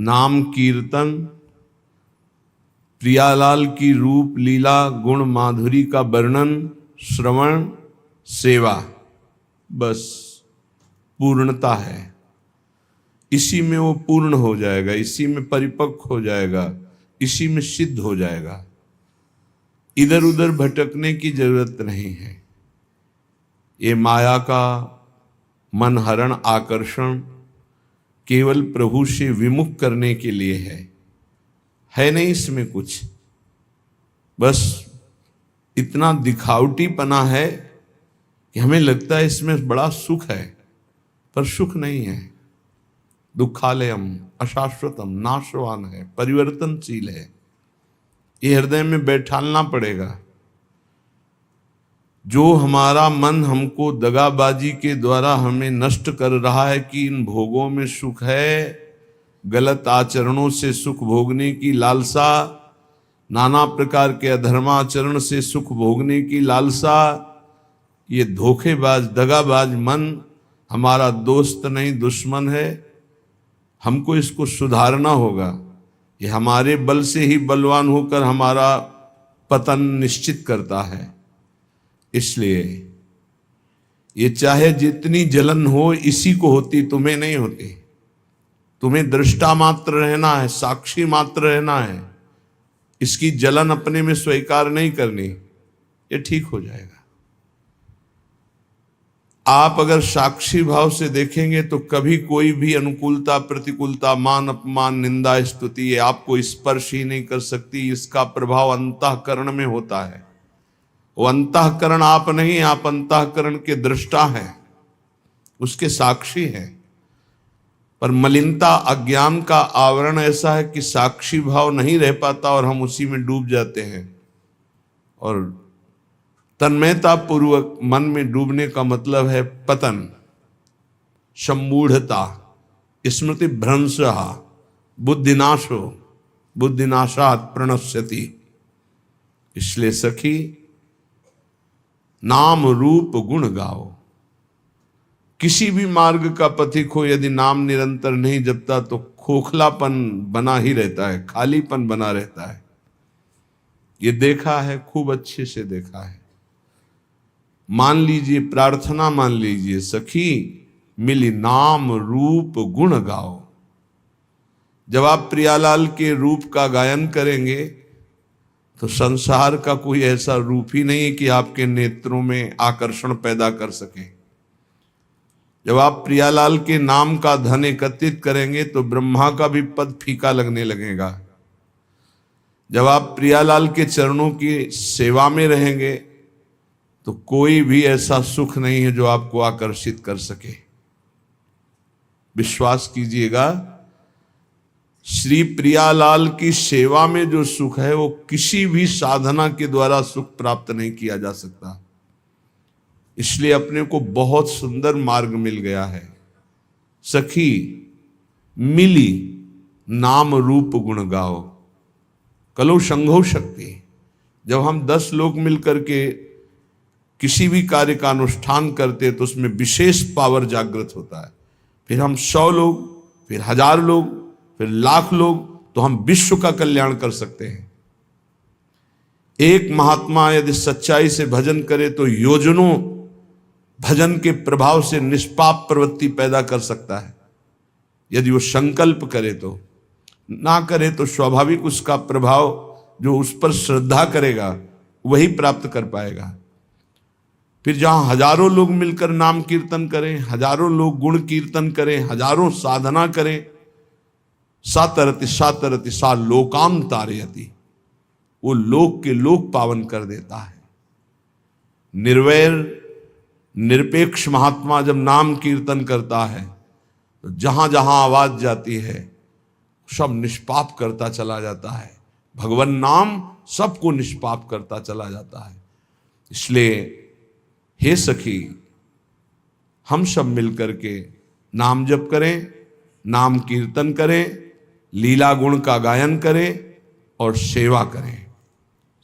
नाम कीर्तन, प्रियालाल की रूप लीला गुण माधुरी का वर्णन, श्रवण, सेवा, बस पूर्णता है। इसी में वो पूर्ण हो जाएगा, इसी में परिपक्व हो जाएगा, इसी में सिद्ध हो जाएगा। इधर उधर भटकने की जरूरत नहीं है। ये माया का मन हरण आकर्षण केवल प्रभु से विमुख करने के लिए है नहीं इसमें कुछ। बस इतना दिखावटीपना है कि हमें लगता है इसमें बड़ा सुख है, पर सुख नहीं है। दुखालयम अशाश्वतम, नाशवान है, परिवर्तनशील है। ये हृदय में बैठालना पड़ेगा। जो हमारा मन हमको दगाबाजी के द्वारा हमें नष्ट कर रहा है कि इन भोगों में सुख है, गलत आचरणों से सुख भोगने की लालसा, नाना प्रकार के अधर्माचरण से सुख भोगने की लालसा, ये धोखेबाज दगाबाज मन हमारा दोस्त नहीं दुश्मन है। हमको इसको सुधारना होगा। ये हमारे बल से ही बलवान होकर हमारा पतन निश्चित करता है। इसलिए ये चाहे जितनी जलन हो, इसी को होती, तुम्हें नहीं होती। तुम्हें दृष्टा मात्र रहना है, साक्षी मात्र रहना है। इसकी जलन अपने में स्वीकार नहीं करनी, ये ठीक हो जाएगा। आप अगर साक्षी भाव से देखेंगे तो कभी कोई भी अनुकूलता प्रतिकूलता, मान अपमान, निंदा स्तुति ये आपको स्पर्श ही नहीं कर सकती। इसका प्रभाव अंतःकरण में होता है। वो अंतःकरण आप नहीं, आप अंतःकरण के दृष्टा हैं, उसके साक्षी हैं। पर मलिनता अज्ञान का आवरण ऐसा है कि साक्षी भाव नहीं रह पाता और हम उसी में डूब जाते हैं। और तन्मयता पूर्वक मन में डूबने का मतलब है पतन, सम्मूढ़ता, स्मृति भ्रंशः, बुद्धिनाशो, बुद्धिनाशात् प्रणश्यति। इसलिए सखी नाम रूप गुण गाओ। किसी भी मार्ग का पथिक हो, यदि नाम निरंतर नहीं जपता तो खोखलापन बना ही रहता है, खालीपन बना रहता है। ये देखा है, खूब अच्छे से देखा है। मान लीजिए, प्रार्थना मान लीजिए, सखी मिली नाम रूप गुण गाओ। जब आप प्रियालाल के रूप का गायन करेंगे तो संसार का कोई ऐसा रूप ही नहीं है कि आपके नेत्रों में आकर्षण पैदा कर सके। जब आप प्रियालाल के नाम का धन एकत्रित करेंगे तो ब्रह्मा का भी पद फीका लगने लगेगा। जब आप प्रियालाल के चरणों की सेवा में रहेंगे तो कोई भी ऐसा सुख नहीं है जो आपको आकर्षित कर सके। विश्वास कीजिएगा, श्री प्रियालाल की सेवा में जो सुख है वो किसी भी साधना के द्वारा सुख प्राप्त नहीं किया जा सकता। इसलिए अपने को बहुत सुंदर मार्ग मिल गया है। सखी मिली नाम रूप गुण गाओ, कलो संघो शक्ति। जब हम 10 लोग मिलकर के किसी भी कार्य का अनुष्ठान करते तो उसमें विशेष पावर जागृत होता है। फिर हम 100 लोग, फिर 1000 लोग, फिर लाख लोग, तो हम विश्व का कल्याण कर सकते हैं। एक महात्मा यदि सच्चाई से भजन करे तो योजनों भजन के प्रभाव से निष्पाप प्रवृत्ति पैदा कर सकता है। यदि वो संकल्प करे तो, ना करे तो स्वाभाविक उसका प्रभाव जो उस पर श्रद्धा करेगा वही प्राप्त कर पाएगा। फिर जहां हजारों लोग मिलकर नाम कीर्तन करें, हजारों लोग गुण कीर्तन करें, हजारों साधना करें, सातरति सातरति सा लोकाम तारयति, वो लोक के लोक पावन कर देता है। निर्वैर निरपेक्ष महात्मा जब नाम कीर्तन करता है तो जहां जहां आवाज जाती है सब निष्पाप करता चला जाता है। भगवान नाम सबको निष्पाप करता चला जाता है। इसलिए हे सखी, हम सब मिलकर के नाम जप करें, नाम कीर्तन करें, लीला गुण का गायन करें और सेवा करें।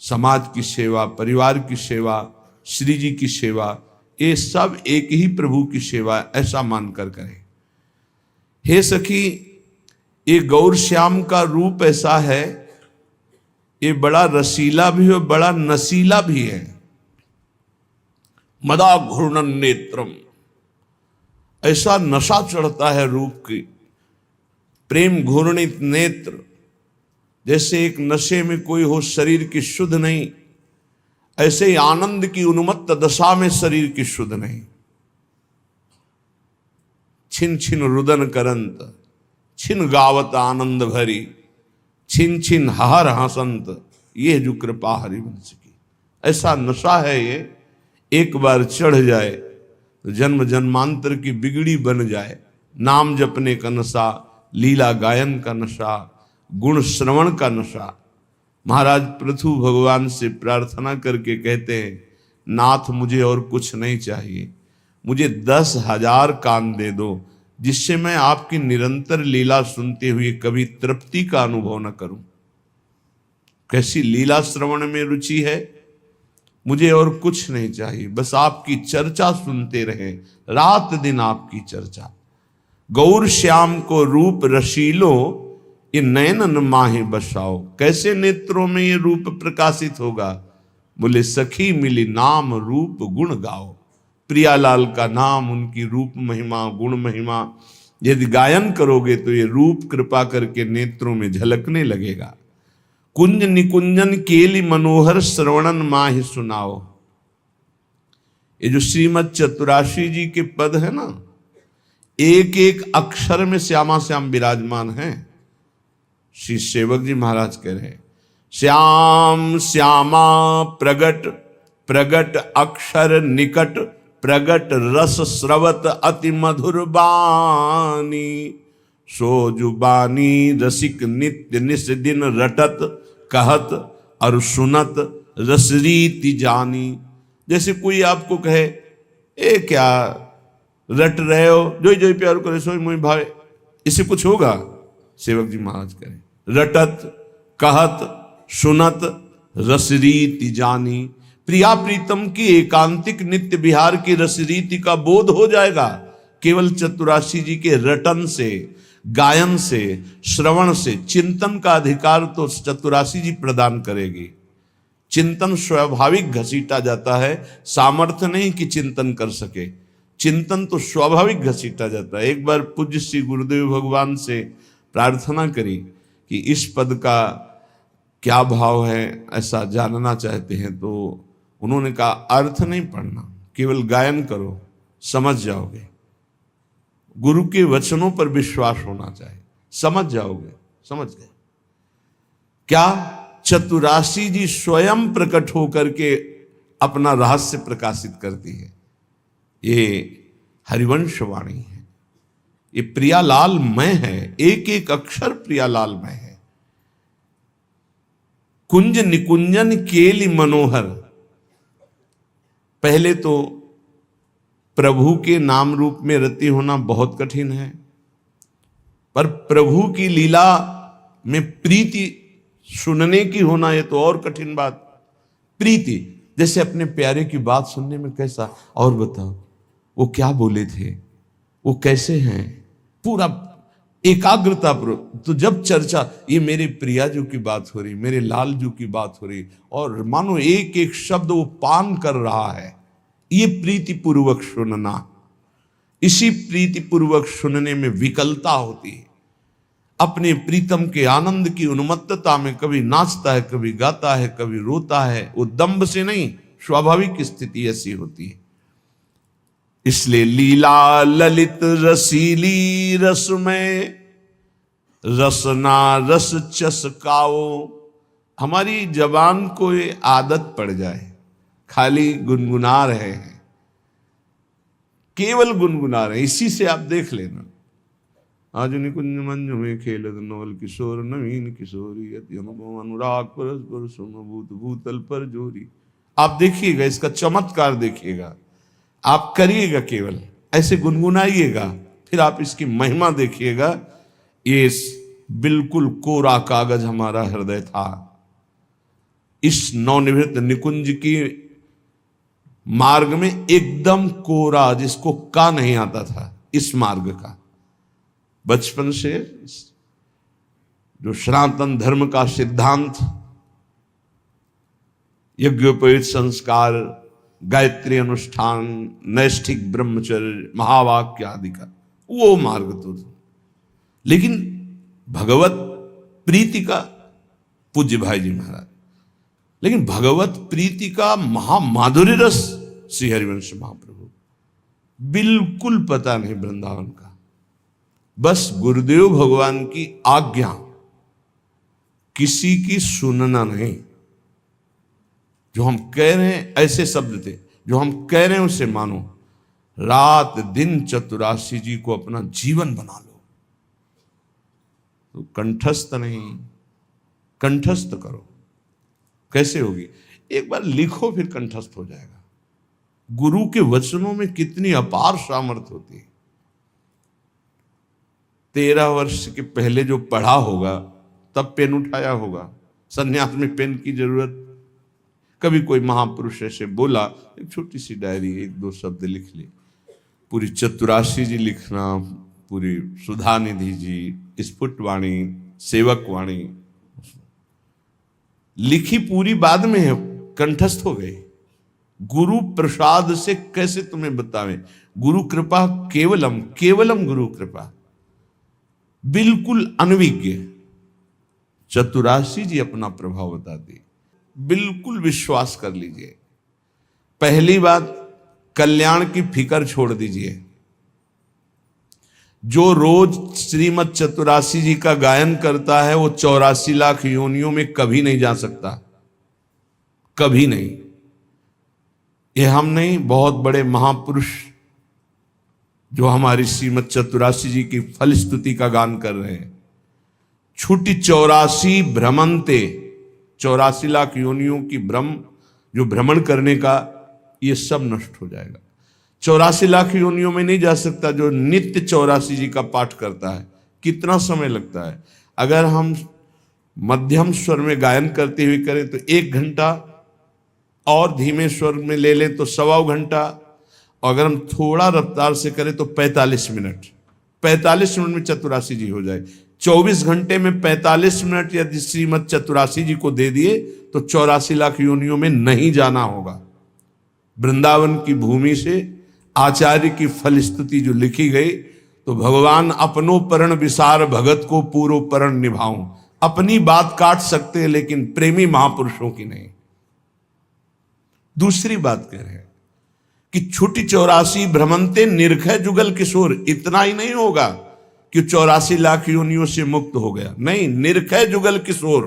समाज की सेवा, परिवार की सेवा, श्री जी की सेवा, ये सब एक ही प्रभु की सेवा, ऐसा मानकर करें। हे सखी, ये गौर श्याम का रूप ऐसा है, ये बड़ा रसीला भी है, बड़ा नसीला भी है। मदा घूर्णन नेत्रम, ऐसा नशा चढ़ता है रूप की। प्रेम घूर्णित नेत्र, जैसे एक नशे में कोई हो, शरीर की शुद्ध नहीं, ऐसे ही आनंद की उन्मत्त दशा में शरीर की शुद्ध नहीं। छिन छिन रुदन करंत, छिन गावत आनंद भरी, छिन छिन हर हसंत, ये जो कृपा हरिवंश की। ऐसा नशा है ये, एक बार चढ़ जाए तो जन्म जन्मांतर की बिगड़ी बन जाए। नाम जपने का नशा, लीला गायन का नशा, गुण श्रवण का नशा। महाराज पृथु भगवान से प्रार्थना करके कहते हैं, नाथ मुझे और कुछ नहीं चाहिए, मुझे 10,000 कान दे दो, जिससे मैं आपकी निरंतर लीला सुनते हुए कभी तृप्ति का अनुभव न करूं। कैसी लीला श्रवण में रुचि है, मुझे और कुछ नहीं चाहिए, बस आपकी चर्चा सुनते रहे, रात दिन आपकी चर्चा। गौर श्याम को रूप रशीलो, ये नयनन माहे बसाओ। कैसे नेत्रों में ये रूप प्रकाशित होगा? बोले सखी मिली नाम रूप गुण गाओ। प्रियालाल का नाम, उनकी रूप महिमा, गुण महिमा यदि गायन करोगे तो ये रूप कृपा करके नेत्रों में झलकने लगेगा। कुंज निकुंजन केली मनोहर श्रवणन माहि सुनाओ। ये जो श्रीमद चतुराशी जी के पद है ना, एक एक अक्षर में श्यामा श्याम विराजमान हैं। श्री सेवक जी महाराज कह रहे हैं, श्याम श्यामा प्रगट, प्रगट अक्षर निकट, प्रगट रस स्रवत अति मधुर बानी, सो जुबानी रसिक नित्य निस दिन रटत, कहत और सुनत रसरीति जानी। जैसे कोई आपको कहे, ए क्या रट रहे हो, जोई जोई प्यार करे सोई मोई भावे, इससे कुछ होगा? सेवक जी महाराज करें, रटत कहत सुनत रसरीति जानी। प्रिया प्रीतम की एकांतिक नित्य विहार की रसरीति का बोध हो जाएगा केवल चतुराशी जी के रटन से, गायन से, श्रवण से। चिंतन का अधिकार तो चतुराशी जी प्रदान करेगी। चिंतन स्वाभाविक घसीटा जाता है, सामर्थ्य नहीं कि चिंतन कर सके। चिंतन तो स्वाभाविक घसीटा जाता है। एक बार पूज्य श्री गुरुदेव भगवान से प्रार्थना करी कि इस पद का क्या भाव है, ऐसा जानना चाहते हैं। तो उन्होंने कहा, अर्थ नहीं पढ़ना, केवल गायन करो, समझ जाओगे। गुरु के वचनों पर विश्वास होना चाहिए, समझ जाओगे। समझ गए क्या? चतुराशी जी स्वयं प्रकट होकर के अपना रहस्य प्रकाशित करती है। ये हरिवंश वाणी है, ये प्रियालाल मय है, एक एक अक्षर प्रियालाल मय है। कुंज निकुंजन केली मनोहर। पहले तो प्रभु के नाम रूप में रति होना बहुत कठिन है, पर प्रभु की लीला में प्रीति सुनने की होना ये तो और कठिन बात। प्रीति, जैसे अपने प्यारे की बात सुनने में कैसा, और बताओ वो क्या बोले थे, वो कैसे हैं, पूरा एकाग्रता पर। तो जब चर्चा, ये मेरे प्रिया जो की बात हो रही, मेरे लाल जो की बात हो रही, और मानो एक एक शब्द वो पान कर रहा है, ये प्रीति पूर्वक सुनना। इसी प्रीति पूर्वक सुनने में विकलता होती है। अपने प्रीतम के आनंद की उन्मत्तता में कभी नाचता है, कभी गाता है, कभी रोता है। वो दंभ से नहीं, स्वाभाविक स्थिति ऐसी होती है। इसलिए लीला ललित रसीली रसमय, रसना रस चसकाओ। हमारी जबान को ये आदत पड़ जाए, खाली गुनगुना रहे हैं, केवल गुनगुना रहे हैं। इसी से आप देख लेना, आज निकुंज मंज में खेलत नवल किशोर, नवीन किशोरी अति अनुभव अनुराग परस्पर समभूत भूतल पर जोरी। आप देखिएगा, इसका चमत्कार देखिएगा, आप करिएगा, केवल ऐसे गुनगुनाइएगा, फिर आप इसकी महिमा देखिएगा। ये बिल्कुल कोरा कागज हमारा हृदय था। इस नवनिवृत्त निकुंज की मार्ग में एकदम कोरा, जिसको का नहीं आता था, इस मार्ग का बचपन से जो सनातन धर्म का सिद्धांत, यज्ञोपवीत संस्कार, गायत्री अनुष्ठान, नैष्ठिक ब्रह्मचर्य, महावाक्य आदि का वो मार्ग तो था। लेकिन भगवत प्रीति का, पूज्य भाई जी महाराज, लेकिन भगवत प्रीति का महामाधुर्य रस श्री हरिवंश महाप्रभु बिल्कुल पता नहीं वृंदावन का। बस गुरुदेव भगवान की आज्ञा, किसी की सुनना नहीं। जो हम कह रहे हैं, ऐसे शब्द थे, जो हम कह रहे हैं उसे मानो। रात दिन चतुरासी जी को अपना जीवन बना लो। तो कंठस्थ नहीं, कंठस्थ करो। कैसे होगी? एक बार लिखो, फिर कंठस्थ हो जाएगा। गुरु के वचनों में कितनी अपार सामर्थ्य होती है। 13 वर्ष के पहले जो पढ़ा होगा, तब पेन उठाया होगा। संन्यास में पेन की जरूरत, कभी कोई महापुरुष ऐसे बोला, एक छोटी सी डायरी, 1-2 शब्द लिख ली। पूरी चतुरासी जी लिखना, पूरी सुधा निधि जी, स्फुट वाणी, सेवक वाणी लिखी पूरी बाद में है, कंठस्थ हो गए। गुरु प्रसाद से कैसे तुम्हें बतावें? गुरु कृपा केवलम, केवलम गुरु कृपा, बिल्कुल अनविज्ञ। चतुरासी जी अपना प्रभाव बताते, बिल्कुल विश्वास कर लीजिए। पहली बात, कल्याण की फिक्र छोड़ दीजिए। जो रोज श्रीमद चतुरासी जी का गायन करता है, वो 84 लाख योनियों में कभी नहीं जा सकता, कभी नहीं। ये हम नहीं, बहुत बड़े महापुरुष जो हमारी श्रीमद चतुरासी जी की फल स्तुति का गान कर रहे हैं। छुटी 84 भ्रमंते, 84 लाख योनियों की जो भ्रमण करने का, ये सब नष्ट हो जाएगा। 84 लाख योनियों में नहीं जा सकता जो नित्य 84 जी का पाठ करता है। कितना समय लगता है? अगर हम मध्यम स्वर में गायन करते हुए करें तो 1 घंटा, और धीमे स्वर में ले लें तो 1.25 घंटा, और अगर हम थोड़ा रफ्तार से करें तो 45 मिनट। 45 मिनट में चतुरासी जी हो जाए। 24 घंटे में 45 मिनट यदि श्रीमद चतुरासी जी को दे दिए तो 84 लाख योनियों में नहीं जाना होगा। वृंदावन की भूमि से आचार्य की फल स्तुति जो लिखी गई, तो भगवान अपनो परण विसार भगत को पूरो परण निभाऊं। अपनी बात काट सकते हैं, लेकिन प्रेमी महापुरुषों की नहीं। दूसरी बात कह रहे हैं कि छुटी 84 भ्रमंते निर्खय जुगल किशोर। इतना ही नहीं होगा कि 84 लाख योनियों से मुक्त हो गया, नहीं, निर्खय जुगल किशोर।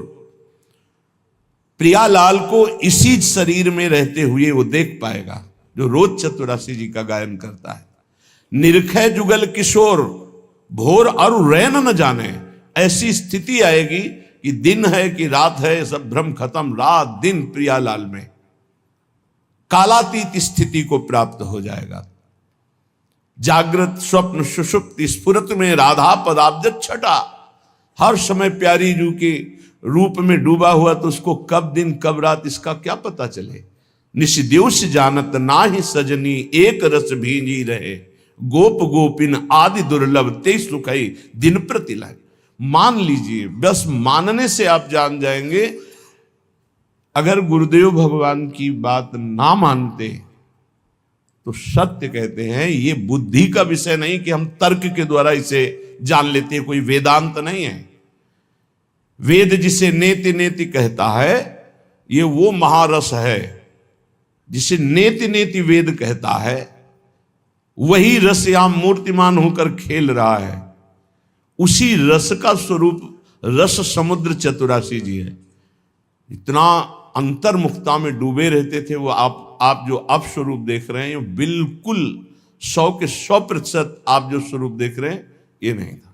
प्रियालाल को इसी शरीर में रहते हुए वो देख पाएगा जो रोज चतुरासी जी का गायन करता है। निर्खय जुगल किशोर, भोर और रैन न जाने। ऐसी स्थिति आएगी कि दिन है कि रात है, सब भ्रम खत्म, रात दिन प्रियालाल में कालातीत स्थिति को प्राप्त हो जाएगा। जागृत स्वप्न सुषुप्ति स्फुरत में राधा पदाब्ज छटा। हर समय प्यारी जू के रूप में डूबा हुआ, तो उसको कब दिन कब रात इसका क्या पता चले। निशिदेश जानत नाही सजनी, एक रस भींजी रहे। गोप गोपिन आदि दुर्लभ ते सुखई दिन प्रतिलय। मान लीजिए, बस मानने से आप जान जाएंगे। अगर गुरुदेव भगवान की बात ना मानते तो सत्य कहते हैं, ये बुद्धि का विषय नहीं कि हम तर्क के द्वारा इसे जान लेते हैं। कोई वेदांत नहीं है। वेद जिसे नेति नेति कहता है, ये वो महारस है जिसे नेति नेति वेद कहता है। वही रस यहां मूर्तिमान होकर खेल रहा है। उसी रस का स्वरूप रस समुद्र चतुरासी जी है। इतना अंतर्मुखता में डूबे रहते थे वो। आप जो अब स्वरूप देख रहे हैं, बिल्कुल 100 के 100% आप जो स्वरूप देख रहे हैं, ये नहीं था।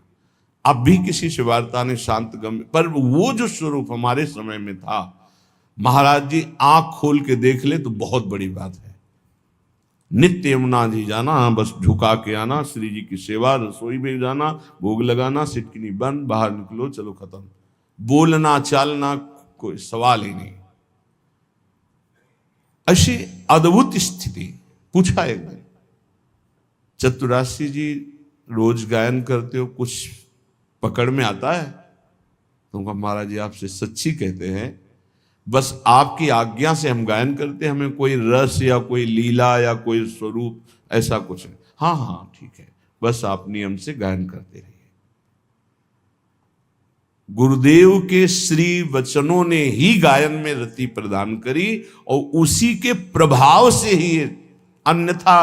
अब भी किसी से वार्ता ने शांत गम, पर वो जो स्वरूप हमारे समय में था, महाराज जी आंख खोल के देख ले तो बहुत बड़ी बात है। नित्य यमुना जी जाना, बस झुका के आना, श्री जी की सेवा, रसोई में जाना, भोग लगाना, सिटकिनी बंद, बाहर निकलो, चलो खत्म। बोलना चालना कोई सवाल ही नहीं। ऐसी अद्भुत स्थिति। पूछा एक बार, चतुरासी जी रोज गायन करते हो, कुछ पकड़ में आता है? तो कहा महाराज जी आपसे सच्ची कहते हैं, बस आपकी आज्ञा से हम गायन करते हैं, हमें कोई रस या कोई लीला या कोई स्वरूप ऐसा कुछ नहीं। हाँ हाँ ठीक है, बस आप नियम से गायन करते रहिए। गुरुदेव के श्री वचनों ने ही गायन में रति प्रदान करी और उसी के प्रभाव से ही, अन्यथा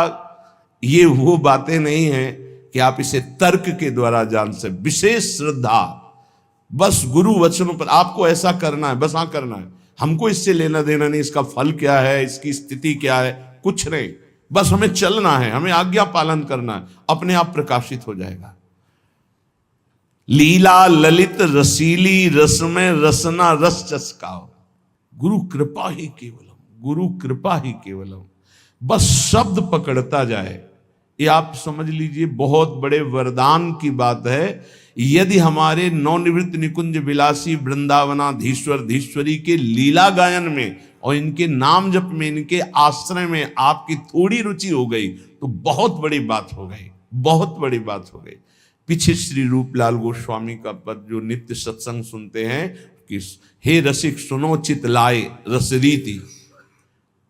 ये वो बातें नहीं हैं कि आप इसे तर्क के द्वारा जान से। विशेष श्रद्धा, बस गुरु वचनों पर आपको ऐसा करना है, बस हाँ करना है, हमको इससे लेना देना नहीं, इसका फल क्या है, इसकी स्थिति क्या है, कुछ नहीं, बस हमें चलना है, हमें आज्ञा पालन करना है, अपने आप प्रकाशित हो जाएगा। लीला ललित रसीली रसमय रसना रस चस्काओ, गुरु कृपा ही केवलम, गुरु कृपा ही केवलम, बस शब्द पकड़ता जाए। ये आप समझ लीजिए बहुत बड़े वरदान की बात है। यदि हमारे नवनिवृत्त निकुंज विलासी वृंदावनाधीश्वर धीश्वरी के लीला गायन में और इनके नाम जप में, इनके आश्रय में आपकी थोड़ी रुचि हो गई तो बहुत बड़ी बात हो गई, बहुत बड़ी बात हो गई। पीछे श्री रूपलाल गोस्वामी का पद जो नित्य सत्संग सुनते हैं कि हे रसिक सुनो चित लाए रसरीति,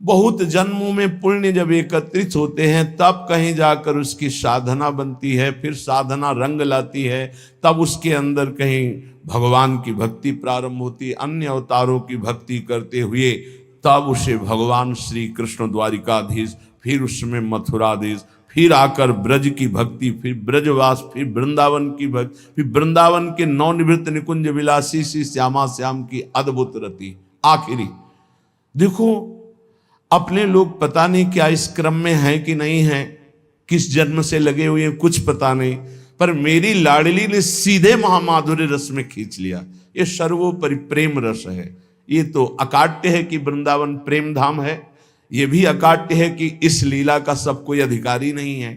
बहुत जन्मों में पुण्य जब एकत्रित होते हैं तब कहीं जाकर उसकी साधना बनती है, फिर साधना रंग लाती है, तब उसके अंदर कहीं भगवान की भक्ति प्रारंभ होती है, अन्य अवतारों की भक्ति करते हुए तब उसे भगवान श्री कृष्ण द्वारिकाधीश, फिर उसमें मथुराधीश, फिर आकर ब्रज की भक्ति, फिर ब्रजवास, फिर वृंदावन की भक्ति, फिर वृंदावन के नवनिवृत्त निकुंज विलासी श्री श्यामा श्याम की अद्भुत रति। आखिरी देखो, अपने लोग पता नहीं क्या इस क्रम में हैं कि नहीं हैं, किस जन्म से लगे हुए हैं कुछ पता नहीं, पर मेरी लाडली ने सीधे महामाधुर्य रस में खींच लिया। ये सर्वोपरि प्रेम रस है। ये तो अकाट्य है कि वृंदावन प्रेम धाम है, ये भी अकाट्य है कि इस लीला का सब कोई अधिकारी नहीं है,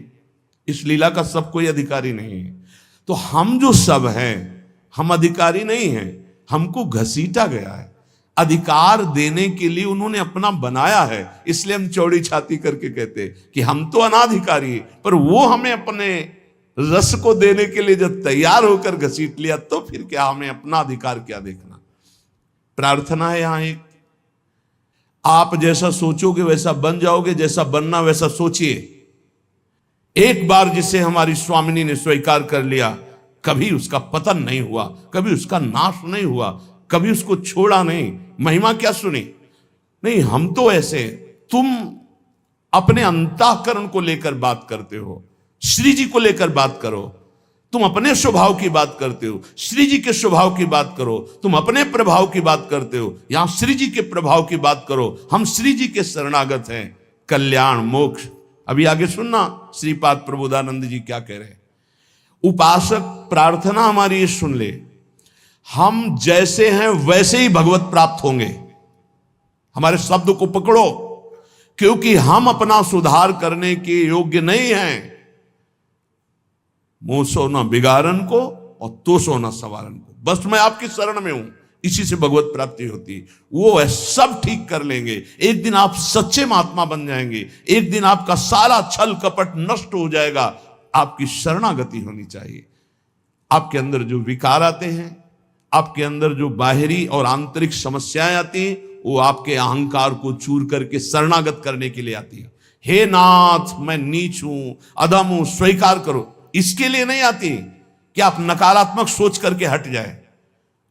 इस लीला का सब कोई अधिकारी नहीं है। तो हम जो सब हैं हम अधिकारी नहीं हैं, हमको घसीटा गया है, अधिकार देने के लिए उन्होंने अपना बनाया है। इसलिए हम चौड़ी छाती करके कहते कि हम तो अनाधिकारी हैं, पर वो हमें अपने रस को देने के लिए जब तैयार होकर घसीट लिया तो फिर क्या हमें अपना अधिकार क्या देखना। प्रार्थना है यहां एक, आप जैसा सोचोगे वैसा बन जाओगे, जैसा बनना वैसा सोचिए। एक बार जिसे हमारी स्वामिनी ने स्वीकार कर लिया, कभी उसका पतन नहीं हुआ, कभी उसका नाश नहीं हुआ, कभी उसको छोड़ा नहीं। महिमा क्या सुनी? नहीं, हम तो ऐसे, तुम अपने अंतःकरण को लेकर बात करते हो, श्री जी को लेकर बात करो। तुम अपने स्वभाव की बात करते हो, श्री जी के स्वभाव की बात करो। तुम अपने प्रभाव की बात करते हो, यहां श्री जी के प्रभाव की बात करो। हम श्री जी के शरणागत हैं, कल्याण मोक्ष। अभी आगे सुनना श्रीपाद प्रबोधानंद जी क्या कह रहे हैं। उपासक प्रार्थना हमारी ये सुन ले, हम जैसे हैं वैसे ही भगवत प्राप्त होंगे। हमारे शब्द को पकड़ो, क्योंकि हम अपना सुधार करने के योग्य नहीं हैं। मुंह सो न बिगाड़न को और तो सो न सवारन को, बस मैं आपकी शरण में हूं, इसी से भगवत प्राप्ति होती है। वो है सब ठीक कर लेंगे, एक दिन आप सच्चे महात्मा बन जाएंगे, एक दिन आपका सारा छल कपट नष्ट हो जाएगा। आपकी शरणागति होनी चाहिए। आपके अंदर जो विकार आते हैं, आपके अंदर जो बाहरी और आंतरिक समस्याएं आती हैं, वो आपके अहंकार को चूर करके शरणागत करने के लिए आती है। हे नाथ मैं नीच हूं, अधम हूं, स्वीकार करो, इसके लिए नहीं आती कि आप नकारात्मक सोच करके हट जाए।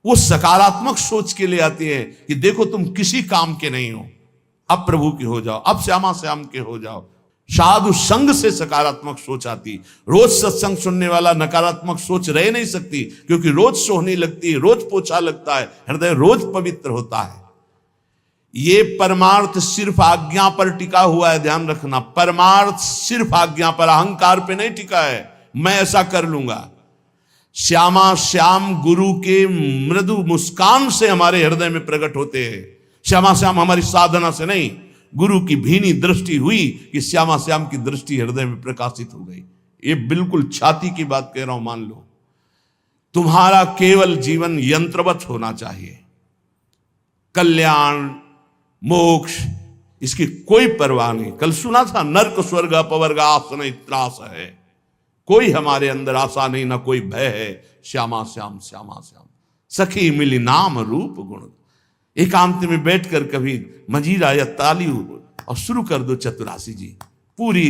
वो सकारात्मक सोच के लिए आती है कि देखो तुम किसी काम के नहीं हो, अब प्रभु के हो जाओ, अब श्यामा श्याम के हो जाओ। साधु संग से सकारात्मक सोच आती। रोज सत्संग सुनने वाला नकारात्मक सोच रह नहीं सकती, क्योंकि रोज सोहनी लगती है, रोज पोछा लगता है, हृदय रोज पवित्र होता है। ये परमार्थ सिर्फ आज्ञा पर टिका हुआ है, ध्यान रखना। परमार्थ सिर्फ आज्ञा पर, अहंकार पे नहीं टिका है मैं ऐसा कर लूंगा। श्यामा श्याम गुरु के मृदु मुस्कान से हमारे हृदय में प्रकट होते हैं। श्यामा श्याम हमारी साधना से नहीं, गुरु की भीनी दृष्टि हुई कि श्यामा श्याम की दृष्टि हृदय में प्रकाशित हो गई। ये बिल्कुल छाती की बात कह रहा हूं, मान लो। तुम्हारा केवल जीवन यंत्रवत होना चाहिए। कल्याण मोक्ष इसकी कोई परवाह नहीं। कल सुना था, नर्क स्वर्ग अपवर्ग आसन त्रास है, कोई हमारे अंदर आशा नहीं, ना कोई भय है। श्यामा श्याम श्यामा श्याम, सखी मिली नाम रूप गुण। एकांत में बैठकर कभी मंजीरा या ताली और शुरू कर दो चतुरासी जी पूरी,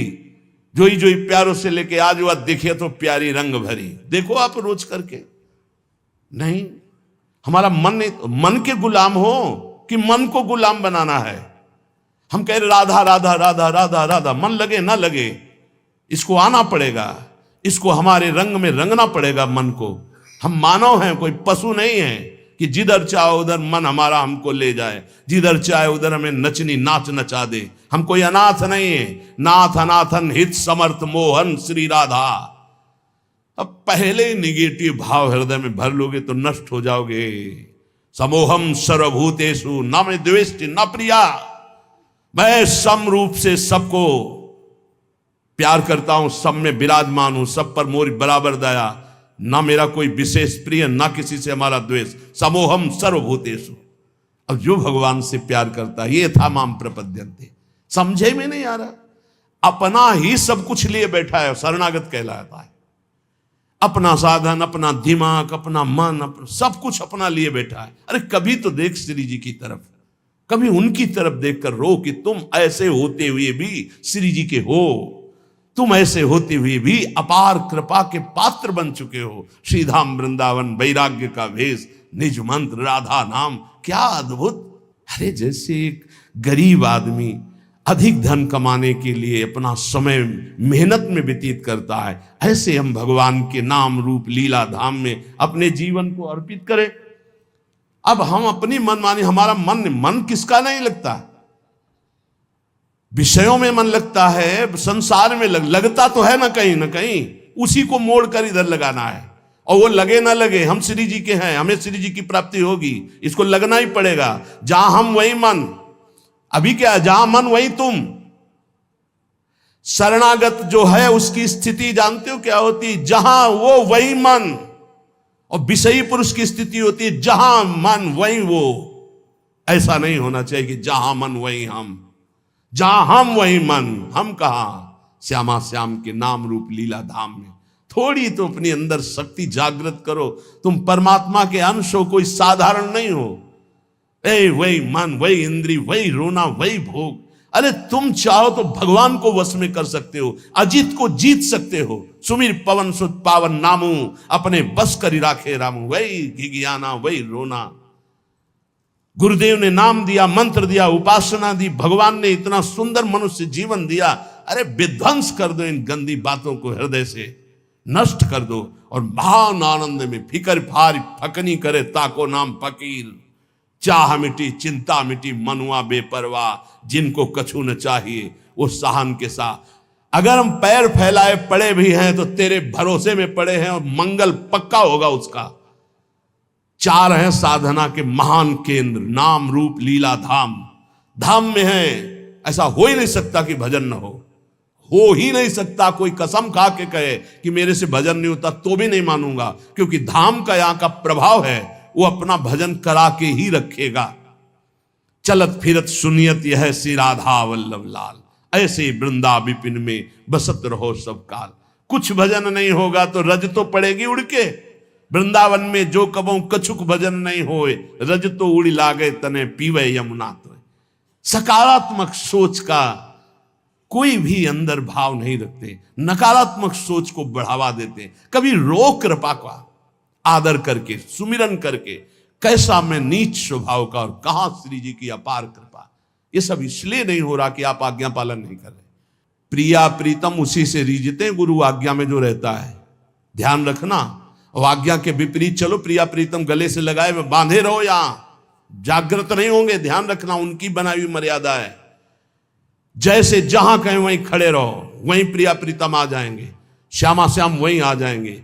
जोई जोई प्यारों से लेके आज वह देखे तो प्यारी रंग भरी। देखो आप रोज करके, नहीं हमारा मन नहीं, मन के गुलाम हो कि मन को गुलाम बनाना है। हम कह रहे राधा राधा राधा राधा राधा, मन लगे ना लगे इसको आना पड़ेगा, इसको हमारे रंग में रंगना पड़ेगा मन को। हम मानव हैं, कोई पशु नहीं है कि जिधर चाहे उधर मन हमारा हमको ले जाए, जिधर चाहे उधर हमें नचनी नाच नचा दे। हम कोई अनाथ नहीं है। नाथ अनाथन हित समर्थ मोहन श्री राधा। अब पहले ही निगेटिव भाव हृदय में भर लोगे तो नष्ट हो जाओगे। समोहम सर्वभूतेषु न में द्वेष्टि न प्रिया। मैं सम रूप से सबको प्यार करता हूं, सब में विराजमान हूं, सब पर मोरी बराबर दया, ना मेरा कोई विशेष प्रिय, ना किसी से हमारा द्वेष। समोहम सर्वभूतेषु। अब जो भगवान से प्यार करता है, ये था माम प्रपद्यन्ते। समझे में नहीं आ रहा, अपना ही सब कुछ लिए बैठा है, शरणागत कहलाता है। अपना साधन, अपना दिमाग, अपना मन, अपना सब कुछ अपना लिए बैठा है। अरे कभी तो देख श्री जी की तरफ, कभी उनकी तरफ देखकर रो कि तुम ऐसे होते हुए भी श्री जी के हो, तुम ऐसे होते हुए भी अपार कृपा के पात्र बन चुके हो। श्रीधाम वृंदावन वैराग्य का भेष, निज मंत्र राधा नाम, क्या अद्भुत। अरे जैसे एक गरीब आदमी अधिक धन कमाने के लिए अपना समय मेहनत में व्यतीत करता है, ऐसे हम भगवान के नाम रूप लीला धाम में अपने जीवन को अर्पित करें। अब हम अपनी मनमानी, हमारा मन किसका नहीं लगता, विषयों में मन लगता है, संसार में लगता तो है ना कहीं, उसी को मोड़ कर इधर लगाना है। और वो लगे ना लगे, हम श्री जी के हैं, हमें श्री जी की प्राप्ति होगी, इसको लगना ही पड़ेगा। जहां हम वही मन। अभी क्या, जहां मन वही तुम। शरणागत जो है उसकी स्थिति जानते हो क्या होती, जहां वो वही मन। और विषयी पुरुष की स्थिति होती है जहां मन वही वो। ऐसा नहीं होना चाहिए कि जहां मन वही हम, जहां हम वही मन। हम कहां, श्यामा श्याम के नाम रूप लीला धाम में। थोड़ी तो अपनी अंदर शक्ति जागृत करो, तुम परमात्मा के अंश हो, कोई साधारण नहीं हो। वही मन, वही इंद्री, वही रोना, वही भोग। अरे तुम चाहो तो भगवान को वश में कर सकते हो, अजीत को जीत सकते हो। सुमिर पवन सुत पावन नामू, अपने बस करी राखे रामू। वही घिघियाना, वही रोना। गुरुदेव ने नाम दिया, मंत्र दिया, उपासना दी, भगवान ने इतना सुंदर मनुष्य जीवन दिया। अरे विध्वंस कर दो इन गंदी बातों को, हृदय से नष्ट कर दो। और महान आनंद में फिकर फार फकनी करे ताको नाम फकीर। चाह मिटी चिंता मिटी मनुआ बेपरवाह। जिनको कछु न चाहिए वो सहन के साथ। अगर हम पैर फैलाए पड़े भी हैं तो तेरे भरोसे में पड़े हैं, और मंगल पक्का होगा उसका। चार हैं साधना के महान केंद्र, नाम रूप लीला धाम। धाम में है, ऐसा हो ही नहीं सकता कि भजन न हो ही नहीं सकता। कोई कसम खा के कहे कि मेरे से भजन नहीं होता तो भी नहीं मानूंगा, क्योंकि धाम का यहां का प्रभाव है, वो अपना भजन करा के ही रखेगा। चलत फिरत सुनियत यह श्री राधा वल्लभ लाल। ऐसे वृंदा विपिन में बसत रहो सब काल। कुछ भजन नहीं होगा तो रज तो पड़ेगी उड़ के। वृंदावन में जो कबों कछुक भजन नहीं होए, रज तो उड़ी लागे तने पीवे यमुना तो। सकारात्मक सोच का कोई भी अंदर भाव नहीं रखते, नकारात्मक सोच को बढ़ावा देते। कभी रो कृपा का आदर करके, सुमिरन करके, कैसा मैं नीच स्वभाव का और कहां श्री जी की अपार कृपा। ये सब इसलिए नहीं हो रहा कि आप आज्ञा पालन नहीं कर रहे। प्रिया प्रीतम उसी से रीझते, गुरु आज्ञा में जो रहता है ध्यान रखना। और आज्ञा के विपरीत चलो, प्रिया प्रीतम गले से लगाए में बांधे रहो, यहां जागृत नहीं होंगे। ध्यान रखना, उनकी बनाई हुई मर्यादा है। जैसे जहां कहें वहीं खड़े रहो, वहीं प्रिया प्रीतम आ जाएंगे, श्यामा श्याम वहीं आ जाएंगे।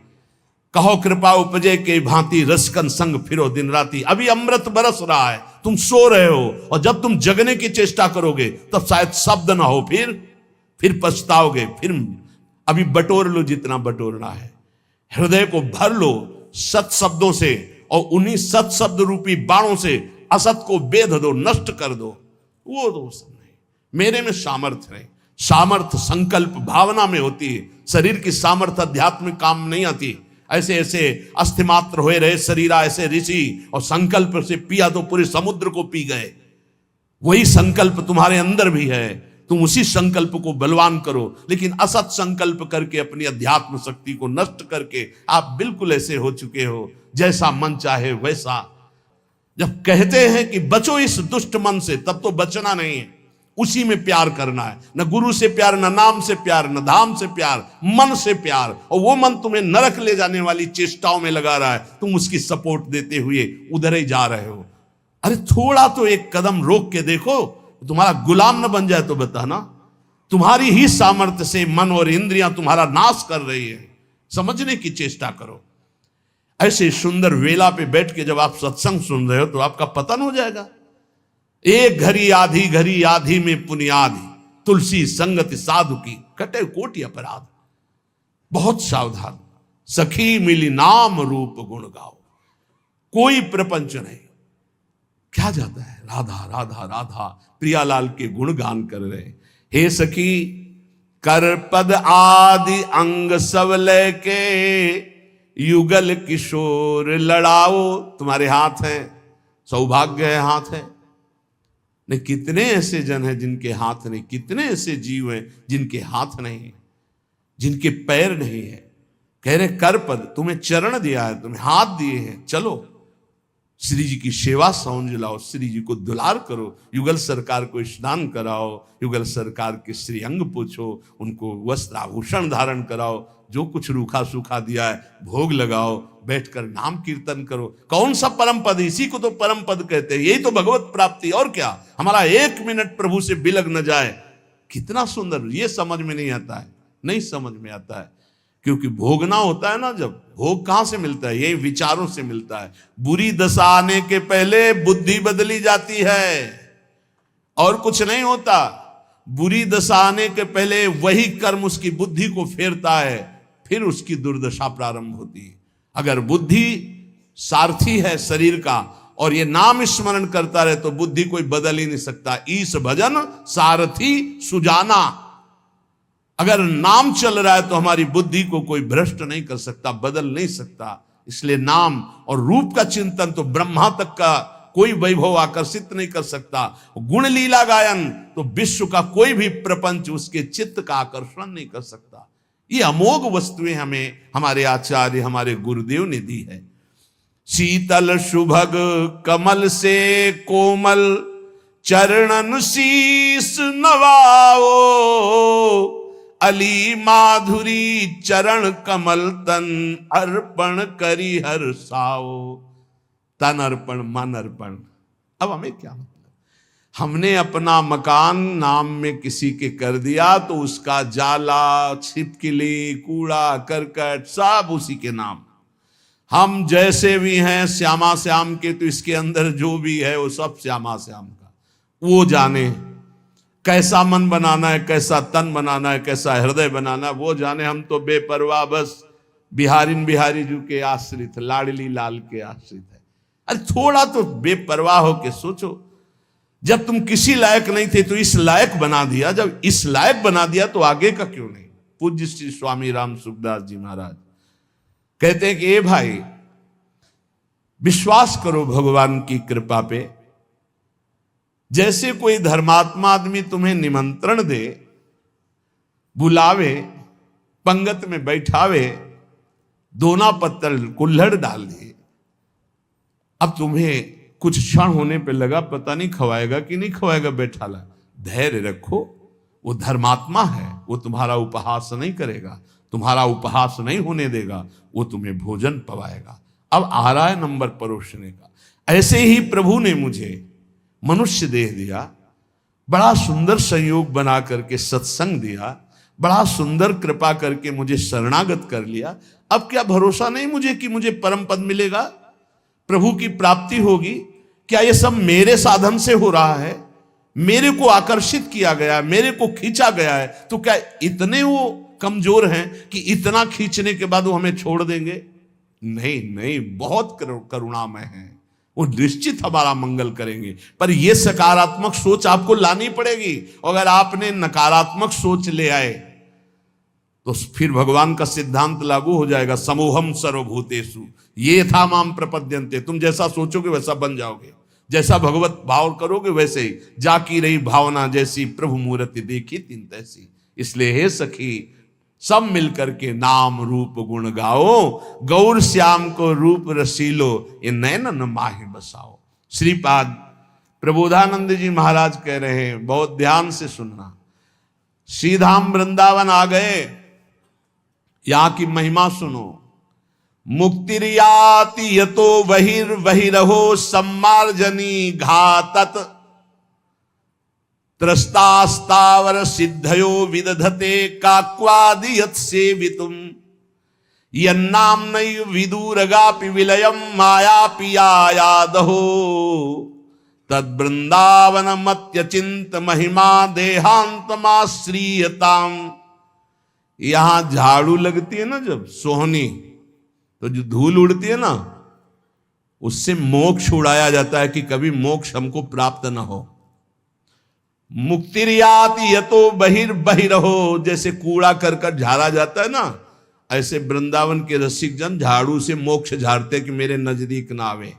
कहो कृपा उपजे के भांति, रसकन संग फिरो दिन राती। अभी अमृत बरस रहा है, तुम सो रहे हो, और जब तुम जगने की चेष्टा करोगे तब शायद शब्द ना हो, फिर पछताओगे। फिर अभी बटोर लो जितना बटोरना है, हृदय को भर लो सत शब्दों से, और उन्हीं सत शब्द रूपी बाणों से असत को बेध दो, नष्ट कर दो। वो दोस्त नहीं, मेरे में सामर्थ्य है। सामर्थ्य संकल्प भावना में होती है। शरीर की सामर्थ्य अध्यात्म में काम नहीं आती। ऐसे ऐसे अस्थिमात्र हुए रहे शरीरा ऐसे ऋषि, और संकल्प से पिया तो पूरे समुद्र को पी गए। वही संकल्प तुम्हारे अंदर भी है, तुम उसी संकल्प को बलवान करो। लेकिन असत संकल्प करके अपनी अध्यात्म शक्ति को नष्ट करके आप बिल्कुल ऐसे हो चुके हो, जैसा मन चाहे वैसा। जब कहते हैं कि बचो इस दुष्ट मन से, तब तो बचना नहीं है, उसी में प्यार करना है। न गुरु से प्यार, न नाम से प्यार, न धाम से प्यार, मन से प्यार। और वो मन तुम्हें नरक ले जाने वाली चेष्टाओं में लगा रहा है, तुम उसकी सपोर्ट देते हुए उधर ही जा रहे हो। अरे थोड़ा तो एक कदम रोक के देखो, तुम्हारा गुलाम न बन जाए तो बताना। तुम्हारी ही सामर्थ्य से मन और इंद्रियां तुम्हारा नाश कर रही है, समझने की चेष्टा करो। ऐसे सुंदर वेला पे बैठ के जब आप सत्संग सुन रहे हो तो आपका पतन हो जाएगा। एक घड़ी आधी में पुनियादी, तुलसी संगति साधु की कटे कोटि अपराध। बहुत सावधान, सखी मिली नाम रूप गुण गाओ। कोई प्रपंच नहीं, क्या जाता है, राधा राधा राधा, प्रियालाल के गुणगान कर रहे। हे सखी कर पद आदि अंग सब लेके, युगल किशोर लड़ाओ। तुम्हारे हाथ है, सौभाग्य है हाथ है। नहीं, कितने ऐसे जन हैं जिनके हाथ नहीं, कितने ऐसे जीव हैं जिनके हाथ नहीं है, जिनके पैर नहीं है। कह रहे कर पद, तुम्हें चरण दिया है, तुम्हें हाथ दिए हैं, चलो श्री जी की सेवा समझ लाओ, श्री जी को दुलार करो, युगल सरकार को स्नान कराओ, युगल सरकार के श्री अंग पूछो, उनको वस्त्र आभूषण धारण कराओ, जो कुछ रूखा सूखा दिया है भोग लगाओ, बैठकर नाम कीर्तन करो। कौन सा परम पद, इसी को तो परम पद कहते हैं, यही तो भगवत प्राप्ति। और क्या, हमारा 1 मिनट प्रभु से बिलग न जाए, कितना सुंदर। ये समझ में नहीं आता है, नहीं समझ में आता है, क्योंकि भोगना होता है ना। जब भोग कहां से मिलता है, यही विचारों से मिलता है। बुरी दशा आने के पहले बुद्धि बदली जाती है, और कुछ नहीं होता। बुरी दशा आने के पहले वही कर्म उसकी बुद्धि को फेरता है, फिर उसकी दुर्दशा प्रारंभ होती है। अगर बुद्धि सारथी है शरीर का और ये नाम स्मरण करता रहे तो बुद्धि कोई बदल ही नहीं सकता। ईश भजन सारथी सुजाना। अगर नाम चल रहा है तो हमारी बुद्धि को कोई भ्रष्ट नहीं कर सकता, बदल नहीं सकता। इसलिए नाम और रूप का चिंतन तो ब्रह्मा तक का कोई वैभव आकर्षित नहीं कर सकता। गुण लीला गायन तो विश्व का कोई भी प्रपंच उसके चित्त का आकर्षण नहीं कर सकता। ये अमोघ वस्तुएं हमें हमारे आचार्य, हमारे गुरुदेव ने दी है। शीतल सुभग कमल से कोमल, चरणन शीस नवाओ। अली माधुरी चरण कमल, तन अर्पण करी हर साओ। तन अर्पण, मन अर्पण। अब हमें क्या मतलब, हमने अपना मकान नाम में किसी के कर दिया तो उसका जाला, छिपकली, कूड़ा करकट सब उसी के नाम। हम जैसे भी हैं श्यामा श्याम के, तो इसके अंदर जो भी है वो सब श्यामा श्याम का। वो जाने कैसा मन बनाना है, कैसा तन बनाना है, कैसा हृदय बनाना है, वो जाने। हम तो बेपरवाह बस बिहारी जी के आश्रित, लाडली लाल के आश्रित है। अरे थोड़ा तो बेपरवाह होके सोचो, जब तुम किसी लायक नहीं थे तो इस लायक बना दिया, जब इस लायक बना दिया तो आगे का क्यों नहीं। पूज्य श्री स्वामी राम सुखदास जी महाराज कहते हैं कि ए भाई, विश्वास करो भगवान की कृपा पे। जैसे कोई धर्मात्मा आदमी तुम्हें निमंत्रण दे, बुलावे, पंगत में बैठावे, दोना पत्तल कुल्हड़ डाल दे, अब तुम्हें कुछ क्षण होने पे लगा पता नहीं खवाएगा कि नहीं खवाएगा, बैठा ला, धैर्य रखो। वो धर्मात्मा है, वो तुम्हारा उपहास नहीं करेगा, तुम्हारा उपहास नहीं होने देगा, वो तुम्हें भोजन पवाएगा। अब आ रहा है नंबर परोसने का। ऐसे ही प्रभु ने मुझे मनुष्य देह दिया, बड़ा सुंदर संयोग बना करके सत्संग दिया, बड़ा सुंदर कृपा करके मुझे शरणागत कर लिया। अब क्या भरोसा नहीं मुझे कि मुझे परम पद मिलेगा, प्रभु की प्राप्ति होगी? क्या ये सब मेरे साधन से हो रहा है? मेरे को आकर्षित किया गया है, मेरे को खींचा गया है, तो क्या इतने वो कमजोर हैं कि इतना खींचने के बाद वो हमें छोड़ देंगे? नहीं नहीं, बहुत करुणामय हैं, वो निश्चित हमारा मंगल करेंगे। पर ये सकारात्मक सोच आपको लानी पड़ेगी। अगर आपने नकारात्मक सोच ले आए तो फिर भगवान का सिद्धांत लागू हो जाएगा, समूहम सर्वभूतेषु ये था माम प्रपद्यन्ते। तुम जैसा सोचोगे वैसा बन जाओगे, जैसा भगवत भाव करोगे वैसे ही। जाकी रही भावना जैसी, प्रभु मूर्ति देखी तीन तैसी। इसलिए हे सखी, सब मिलकर के नाम रूप गुण गाओ, गौर श्याम को रूप रसीलो, ये नैनन माहि बसाओ। श्रीपाद प्रबोधानंद जी महाराज कह रहे हैं, बहुत ध्यान से सुनना। श्रीधाम वृंदावन आ गए, यहां की महिमा सुनो। मुक्तिर्याति यतो बहिर्बहिरहो सम्मार्जनी घातत, त्रस्तास्तावर सिद्धयो विदधते काक्वादियत सेवितुम, यन्नाम नैव विदुरगापि विलयम मायापि यादहो, तद वृंदावन मत्यचिंत महिमा देहांतमाश्रियताम। यहां झाड़ू लगती है ना जब सोहनी, तो जो धूल उड़ती है ना, उससे मोक्ष उड़ाया जाता है कि कभी मोक्ष हमको प्राप्त ना हो। मुक्तिर्याति यतो बहिर्बहिरहो, जैसे कूड़ा करकट झाड़ा जाता है ना, ऐसे वृंदावन के रसिक जन झाड़ू से मोक्ष झाड़ते कि मेरे नजदीक ना आवे।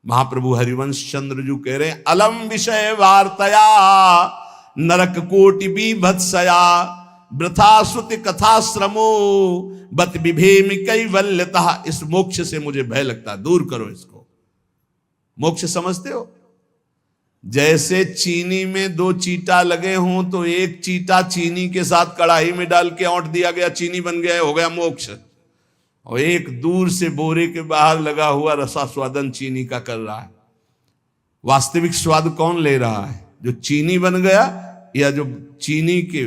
महाप्रभु हरिवंश चंद्र जी कह रहे हैं, अलम विषय वार्तया नरक कोटि बीभत्सया, वृथा श्रुति कथा श्रमो बत विभेमि कैवल्यतः। इस मोक्ष से मुझे भय लगता है, दूर करो इसको। मोक्ष समझते हो? जैसे चीनी में दो चीटा लगे हों तो एक चीटा चीनी के साथ कढ़ाई में डाल के औंट दिया गया, चीनी बन गया, हो गया मोक्ष। और एक दूर से बोरे के बाहर लगा हुआ रसास्वादन चीनी का कर रहा है। वास्तविक स्वाद कौन ले रहा है? जो चीनी बन गया या जो चीनी के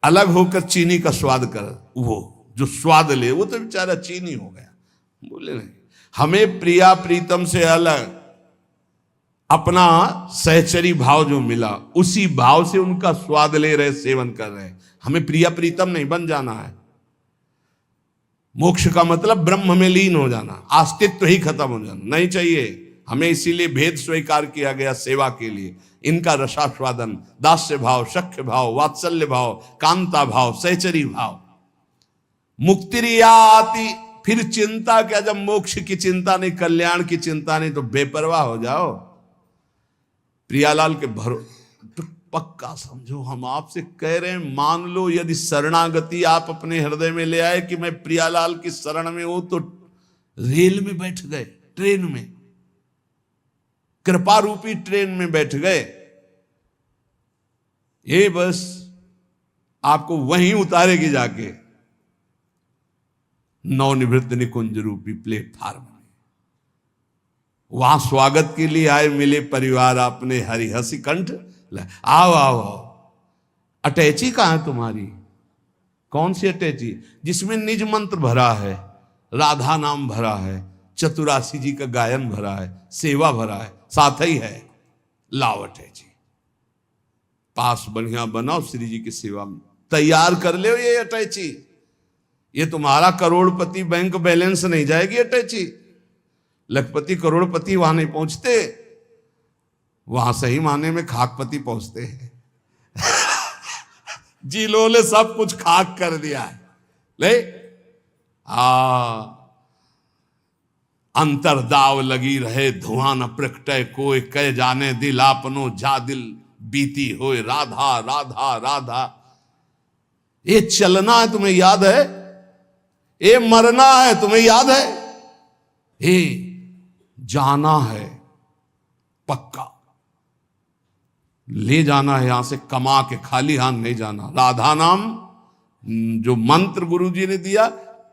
अलग होकर चीनी का स्वाद कर, वो जो स्वाद ले वो तो बेचारा चीनी हो गया। बोले नहीं, हमें प्रिया प्रीतम से अलग अपना सहचरी भाव जो मिला, उसी भाव से उनका स्वाद ले रहे, सेवन कर रहे। हमें प्रिया प्रीतम नहीं बन जाना है। मोक्ष का मतलब ब्रह्म में लीन हो जाना, अस्तित्व ही खत्म हो जाना नहीं चाहिए हमें। इसीलिए भेद स्वीकार किया गया सेवा के लिए। इनका रसास्वादन, दास्य भाव, सख्य भाव, वात्सल्य भाव, कांता भाव, सहचरी भाव। मुक्तिर्याति, फिर चिंता क्या? जब मोक्ष की चिंता नहीं, कल्याण की चिंता नहीं, तो बेपरवाह हो जाओ। प्रियालाल के तो पक्का समझो, हम आपसे कह रहे हैं, मान लो यदि शरणागति आप अपने हृदय में ले आए कि मैं प्रियालाल की शरण में हूं, तो रेल में बैठ गए, ट्रेन में, कृपा रूपी ट्रेन में बैठ गए। ये बस आपको वहीं उतारेगी जाके नवनिवृत्त निकुंज रूपी प्लेटफार्म में। वहां स्वागत के लिए आए, मिले परिवार अपने, हरि हसी कंठ, आओ आओ आओ। अटैची कहां है तुम्हारी? कौन सी अटैची? जिसमें निज मंत्र भरा है, राधा नाम भरा है, चतुरासी जी का गायन भरा है, सेवा भरा है, साथ ही है। लाओ अटैची, पास बढ़िया बनाओ, श्री जी की सेवा में तैयार कर ले ये अटैची। ये तुम्हारा करोड़पति बैंक बैलेंस नहीं जाएगी अटैची। लखपति करोड़पति वहां नहीं पहुंचते, वहां सही माने में खाकपति पहुंचते हैं। जी लो ले सब कुछ खाक कर दिया है। ले अंतरदाव लगी रहे, धुआं न प्रकटे कोई, कह जाने दिल आपनो जा दिल बीती होए, राधा राधा राधा। ये चलना है तुम्हें याद है? ये मरना है तुम्हें याद है? ये जाना है पक्का, ले जाना है यहां से कमा के, खाली हाथ नहीं जाना। राधा नाम जो मंत्र गुरु जी ने दिया,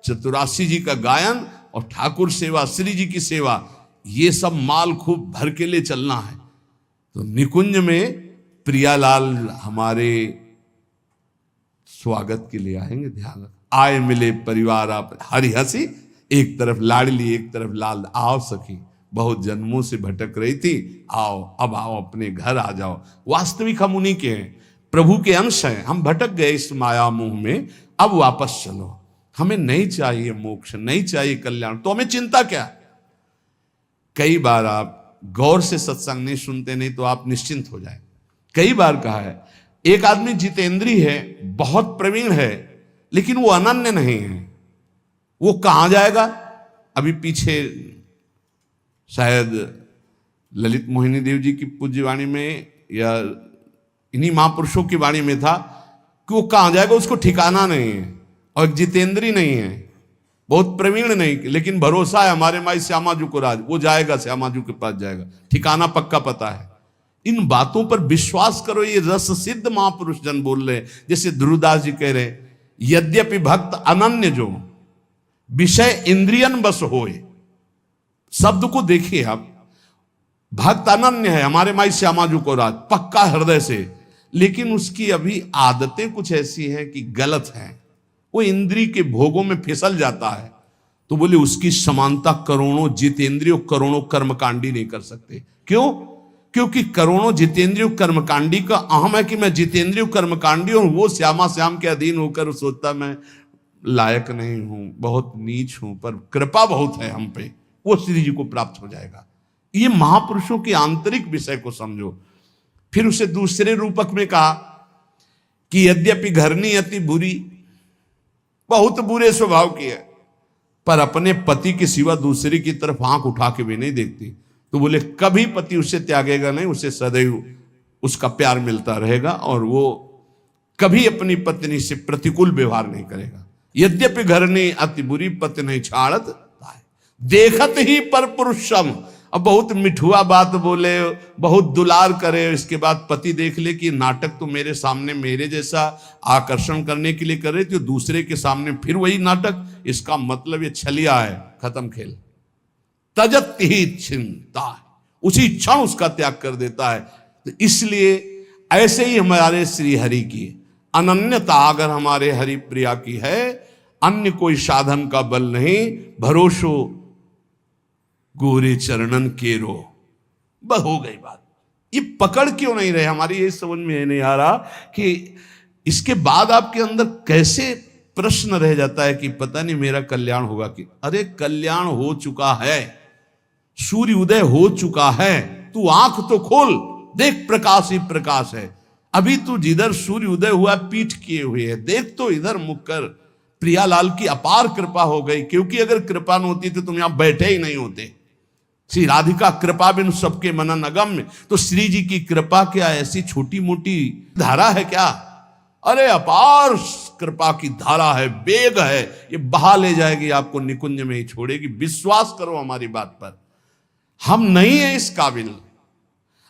चतुरासी जी का गायन और ठाकुर सेवा, श्री जी की सेवा, ये सब माल खूब भर के लिए चलना है। तो निकुंज में प्रियालाल हमारे स्वागत के लिए आएंगे। ध्यान रख, आए मिले परिवार आप, हरी हंसी, एक तरफ लाडली एक तरफ लाल। आओ सखी, बहुत जन्मों से भटक रही थी, आओ अब आओ, अपने घर आ जाओ। वास्तविक हम उन्हीं के हैं, प्रभु के अंश हैं। हम भटक गए इस माया मोह में, अब वापस चलो। हमें नहीं चाहिए मोक्ष, नहीं चाहिए कल्याण, तो हमें चिंता क्या? कई बार आप गौर से सत्संग नहीं सुनते, नहीं तो आप निश्चिंत हो जाए। कई बार कहा है, एक आदमी जितेंद्री है, बहुत प्रवीण है, लेकिन वो अनन्य नहीं है। वो कहां जाएगा? अभी पीछे शायद ललित मोहिनी देव जी की पूज्य वाणी में या इन्हीं महापुरुषों की वाणी में था कि वो कहां जाएगा उसको ठिकाना नहीं है, और एक जितेंद्री नहीं है, बहुत प्रवीण नहीं, लेकिन भरोसा है हमारे माई श्यामाजू को राज, वो जाएगा, श्यामाजू के पास जाएगा, ठिकाना पक्का पता है। इन बातों पर विश्वास करो, ये रस सिद्ध महापुरुष जन बोल रहे हैं। जैसे ध्रुवदास जी कह रहे हैं, यद्यपि भक्त अनन्य जो विषय इंद्रियन बस होए। शब्द को देखिए आप, भक्त अनन्य है हमारे माई श्यामाजू को राज, पक्का हृदय से, लेकिन उसकी अभी आदतें कुछ ऐसी हैं कि गलत हैं, वो इंद्रिय के भोगों में फिसल जाता है। तो बोले उसकी समानता करोड़ों जितेंद्रियों करोड़ों कर्मकांडी नहीं कर सकते। क्यों? क्योंकि करोड़ों जितेंद्रियों कर्मकांडी का अहम है कि मैं जितेंद्रिय कर्मकांडी हूं, वो श्यामा श्याम के अधीन होकर सोचता मैं लायक नहीं हूं, बहुत नीच हूं, पर कृपा बहुत है हम पे, वो श्री जी को प्राप्त हो जाएगा। ये महापुरुषों के आंतरिक विषय को समझो। फिर उसे दूसरे रूपक में कहा कि यद्यपि घरनी अति बुरी, बहुत बुरे स्वभाव की है, पर अपने पति के सिवा दूसरे की तरफ आंख उठा के भी नहीं देखती। तो बोले कभी पति उसे त्यागेगा नहीं, उसे सदैव उसका प्यार मिलता रहेगा और वो कभी अपनी पत्नी से प्रतिकूल व्यवहार नहीं करेगा। यद्यपि घरनी अति बुरी, पति नहीं छाड़त देखत ही पर पुरुषम। अब बहुत मिठुआ बात बोले, बहुत दुलार करे, इसके बाद पति देख ले कि नाटक तो मेरे सामने मेरे जैसा आकर्षण करने के लिए कर रहे थे, दूसरे के सामने फिर वही नाटक, इसका मतलब ये छलिया है, खत्म खेल। तजत ही चिंता, उसी क्षण उसका त्याग कर देता है। तो इसलिए ऐसे ही हमारे श्री हरि की अनन्यता अगर हमारे हरि प्रिया की है, अन्य कोई साधन का बल नहीं, भरोसो गोरे चरणन केरो, बस हो गई बात। ये पकड़ क्यों नहीं रहे हमारी, ये समझ में नहीं आ रहा कि इसके बाद आपके अंदर कैसे प्रश्न रह जाता है कि पता नहीं मेरा कल्याण होगा कि, अरे कल्याण हो चुका है, सूर्य उदय हो चुका है, तू आंख तो खोल, देख प्रकाश ही प्रकाश है। अभी तू जिधर सूर्य उदय हुआ पीठ किए हुए है, देख तो इधर मुख कर। प्रियालाल की अपार कृपा हो गई, क्योंकि अगर कृपा न होती तो तुम यहां बैठे ही नहीं होते। श्री राधिका कृपा बिन सबके मनन अगम्य। तो श्री जी की कृपा क्या ऐसी छोटी मोटी धारा है क्या? अरे अपार कृपा की धारा है, वेग है, ये बहा ले जाएगी आपको, निकुंज में ही छोड़ेगी। विश्वास करो हमारी बात पर, हम नहीं है इस काबिल।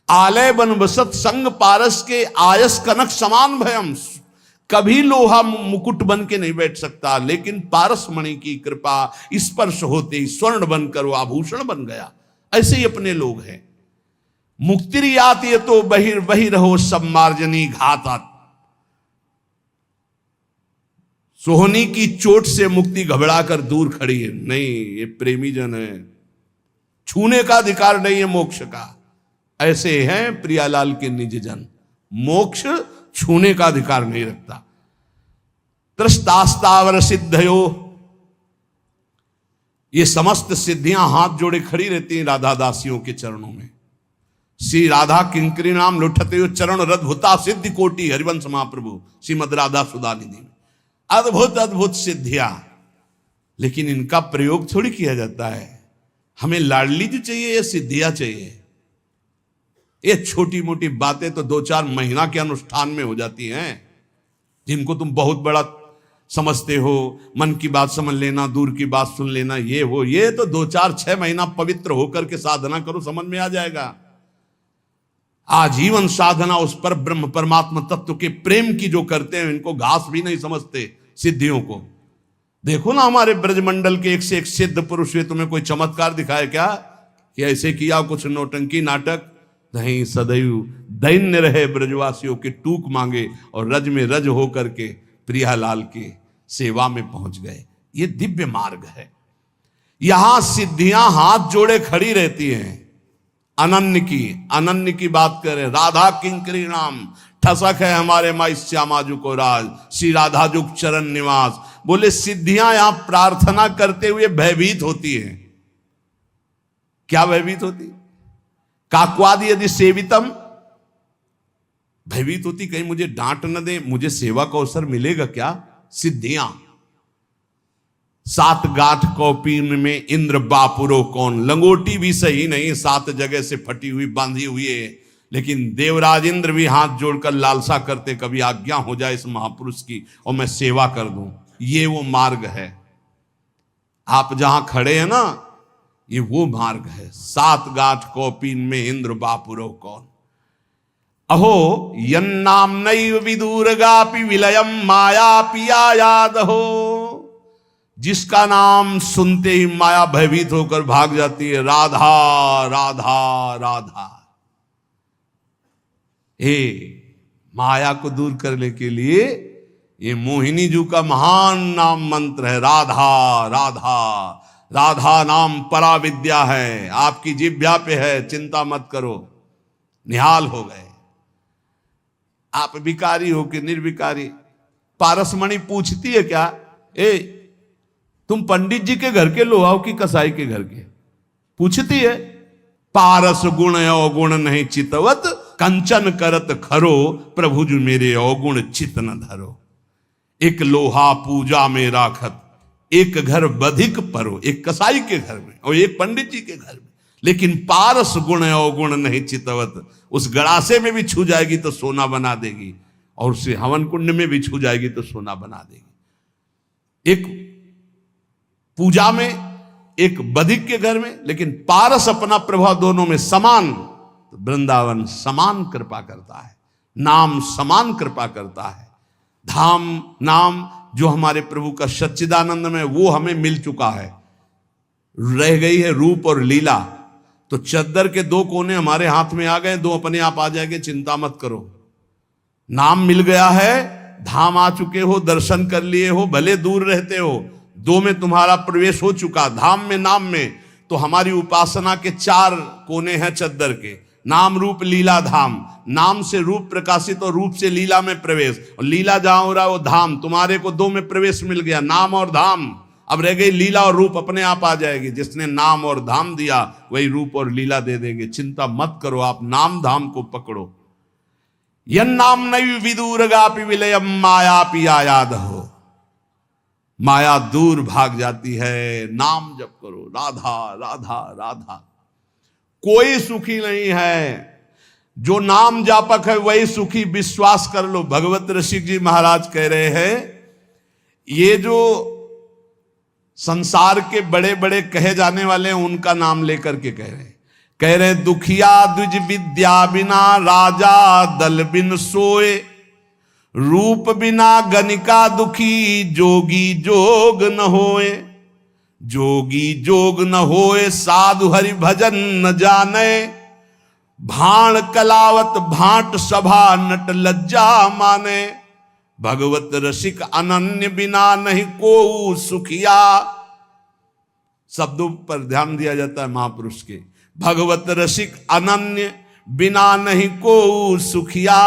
आलय बन बसत संग पारस के आयस कनक समान भयम, कभी लोहा मुकुट बन के नहीं बैठ सकता, लेकिन पारस मणि की कृपा स्पर्श होते ही स्वर्ण बनकर वो आभूषण बन गया। ऐसे ही अपने लोग हैं। मुक्तिरियात ये तो बहिर बही रहो सब मार्जनी घातात, सोहनी की चोट से मुक्ति घबरा कर दूर खड़ी है। नहीं, ये प्रेमी जन है, छूने का अधिकार नहीं है मोक्ष का। ऐसे हैं प्रियालाल के निज जन, मोक्ष छूने का अधिकार नहीं रखता। त्रस्तास्तावर सिद्धयो, ये समस्त सिद्धियां हाथ जोड़े खड़ी रहती हैं राधा दासियों के चरणों में। श्री राधा किंकरी नाम लुठते हो चरण रद्भुता सिद्धि कोटि, हरिवंश महाप्रभु श्रीमद राधा सुधानिधि में अद्भुत अद्भुत सिद्धियां। लेकिन इनका प्रयोग थोड़ी किया जाता है। हमें लाडली जी चाहिए या सिद्धियां चाहिए? ये छोटी मोटी बातें तो 2-4 महीना के अनुष्ठान में हो जाती हैं, जिनको तुम बहुत बड़ा समझते हो। मन की बात समझ लेना, दूर की बात सुन लेना, ये वो, ये तो 2-4-6 महीना पवित्र होकर के साधना करो, समझ में आ जाएगा। आजीवन साधना उस पर ब्रह्म परमात्मा तत्व के प्रेम की जो करते हैं, इनको घास भी नहीं समझते सिद्धियों को। देखो ना हमारे ब्रजमंडल के एक से एक सिद्ध पुरुष हुए, तुम्हें कोई चमत्कार दिखाए क्या कि ऐसे किया कुछ नौटंकी नाटक? नहीं, सदैव दैन्य रहे ब्रजवासियों के टूक मांगे और रज में रज हो करके प्रियालाल के सेवा में पहुंच गए। ये दिव्य मार्ग है। यहां सिद्धियां हाथ जोड़े खड़ी रहती हैं। अनन्य की बात करें, राधा किंकरी नाम ठसक है हमारे माई श्यामाजू को राज, श्री राधा जुग चरण निवास। बोले सिद्धियां यहां प्रार्थना करते हुए भयभीत होती हैं। क्या भयभीत होती? काक्वाद यदि सेवितम, भयभीत होती कहीं मुझे डांट न दे, मुझे सेवा का अवसर मिलेगा क्या। सिद्धियां, 7 गांठ कौपीन में इंद्र बापुरो कौन, लंगोटी भी सही नहीं, 7 जगह से फटी हुई बांधी हुई है, लेकिन देवराज इंद्र भी हाथ जोड़कर लालसा करते कभी आज्ञा हो जाए इस महापुरुष की और मैं सेवा कर दूं। ये वो मार्ग है, आप जहां खड़े हैं ना, ये वो मार्ग है। 7 गांठ कौपीन में इंद्र बापुरो कौन, अहो यन्नाम नैव विदूरगापि विलयम माया पिया याद हो। जिसका नाम सुनते ही माया भयभीत होकर भाग जाती है, राधा राधा राधा। हे, माया को दूर करने के लिए ये मोहिनी जी का महान नाम मंत्र है, राधा राधा। राधा नाम परा विद्या है, आपकी जिह्वा पे है, चिंता मत करो। निहाल हो गए आप, भिखारी हो कि निर्विकारी। पारसमणि पूछती है क्या, ए तुम पंडित जी के घर के लो आओ कि कसाई के घर के, पूछती है। पारस गुण अवगुण नहीं चितवत, कंचन करत खरो, प्रभु जी मेरे अवगुण चित न धरो। एक लोहा पूजा में राखत, एक घर बधिक परो, एक कसाई के घर में और एक पंडित जी के घर में। लेकिन पारस गुण अवगुण नहीं चितवत, उस गड़ासे में भी छू जाएगी तो सोना बना देगी, और उसे हवन कुंड में भी छू जाएगी तो सोना बना देगी। एक पूजा में, एक बधिक के घर में, लेकिन पारस अपना प्रभाव दोनों में समान। तो वृंदावन समान कृपा करता है, नाम समान कृपा करता है। धाम नाम जो हमारे प्रभु का सच्चिदानंद में, वो हमें मिल चुका है। रह गई है रूप और लीला। तो चद्दर के 2 कोने हमारे हाथ में आ गए, 2 अपने आप आ जाएंगे, चिंता मत करो। नाम मिल गया है, धाम आ चुके हो, दर्शन कर लिए हो, भले दूर रहते हो, 2 में तुम्हारा प्रवेश हो चुका, धाम में नाम में। तो हमारी उपासना के 4 कोने हैं चद्दर के, नाम रूप लीला धाम। नाम से रूप प्रकाशित और रूप से लीला में प्रवेश, और लीला जहां हो रहा है वो धाम। तुम्हारे को 2 में प्रवेश मिल गया, नाम और धाम। अब रह गई लीला और रूप, अपने आप आ जाएगी। जिसने नाम और धाम दिया वही रूप और लीला दे देंगे, चिंता मत करो, आप नाम धाम को पकड़ो। यन्नाम नैव विदूरगापि विलयम माया पिया याद हो। माया दूर भाग जाती है, नाम जप करो, राधा राधा राधा। कोई सुखी नहीं है, जो नाम जापक है वही सुखी, विश्वास कर लो। भगवत ऋषि जी महाराज कह रहे हैं, ये जो संसार के बड़े बड़े कहे जाने वाले हैं उनका नाम लेकर के कह रहे दुखिया द्विज विद्या बिना राजा दल बिन सोए, रूप बिना गणिका दुखी जोगी जोग न होए। जोगी जोग न होए साधु हरि भजन न जाने, भाण कलावत भाट सभा नट लज्जा माने। भगवत रसिक अनन्य बिना नहीं को सुखिया। शब्दों पर ध्यान दिया जाता है महापुरुष के। भगवत रसिक अनन्य बिना नहीं को सुखिया।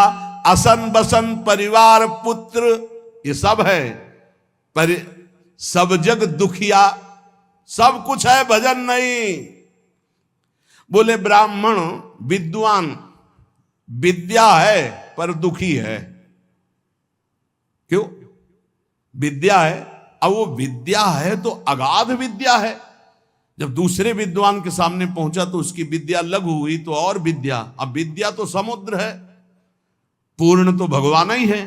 असन बसन परिवार पुत्र ये सब है, पर सब जग दुखिया। सब कुछ है, भजन नहीं। बोले ब्राह्मण विद्वान, विद्या है पर दुखी है। क्यों? विद्या है, अब वो विद्या है तो अगाध विद्या है। जब दूसरे विद्वान के सामने पहुंचा तो उसकी विद्या लघु हुई, तो और विद्या। अब विद्या तो समुद्र है, पूर्ण तो भगवान ही है।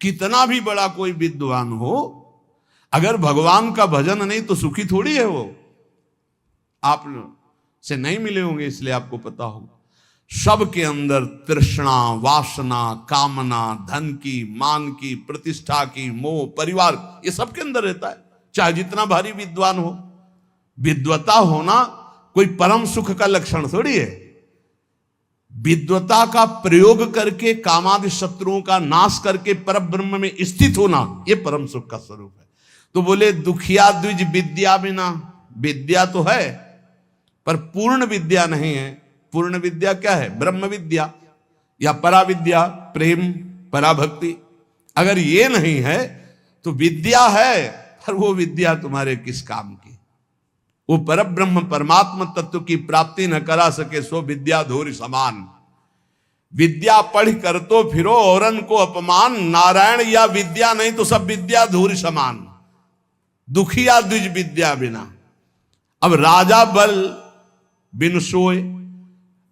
कितना भी बड़ा कोई विद्वान हो, अगर भगवान का भजन नहीं तो सुखी थोड़ी है वो। आप से नहीं मिले होंगे इसलिए आपको पता होगा। सबके अंदर तृष्णा, वासना, कामना, धन की, मान की, प्रतिष्ठा की, मोह, परिवार, ये सबके अंदर रहता है, चाहे जितना भारी विद्वान हो। विद्वता होना कोई परम सुख का लक्षण थोड़ी है। विद्वता का प्रयोग करके कामादि शत्रुओं का नाश करके परब्रह्म में स्थित होना, यह परम सुख का स्वरूप है। तो बोले दुखिया द्विज विद्या बिना, विद्या तो है पर पूर्ण विद्या नहीं है। पूर्ण विद्या क्या है? ब्रह्म विद्या या पराविद्या, प्रेम, पराभक्ति। अगर ये नहीं है तो विद्या है पर वो विद्या तुम्हारे किस काम की? वो परब्रह्म परमात्मा तत्व की प्राप्ति न करा सके सो विद्या धूरि समान। विद्या पढ़ कर तो फिरो औरन को अपमान, नारायण या विद्या नहीं तो सब विद्या धूर समान, दुखिया द्विज विद्या बिना। अब राजा बल बिन सोए,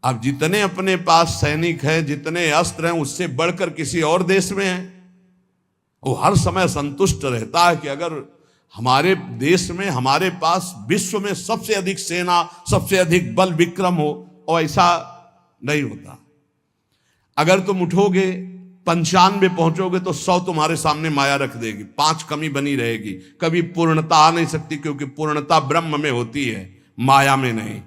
अब जितने अपने पास सैनिक हैं, जितने अस्त्र हैं, उससे बढ़कर किसी और देश में है, वो हर समय संतुष्ट रहता है कि अगर हमारे देश में, हमारे पास विश्व में सबसे अधिक सेना, सबसे अधिक बल विक्रम हो, और ऐसा नहीं होता। अगर तुम उठोगे 95 पहुंचोगे तो 100 तुम्हारे सामने माया रख देगी, 5 कमी बनी रहेगी, कभी पूर्णता आ नहीं सकती, क्योंकि पूर्णता ब्रह्म में होती है, माया में नहीं।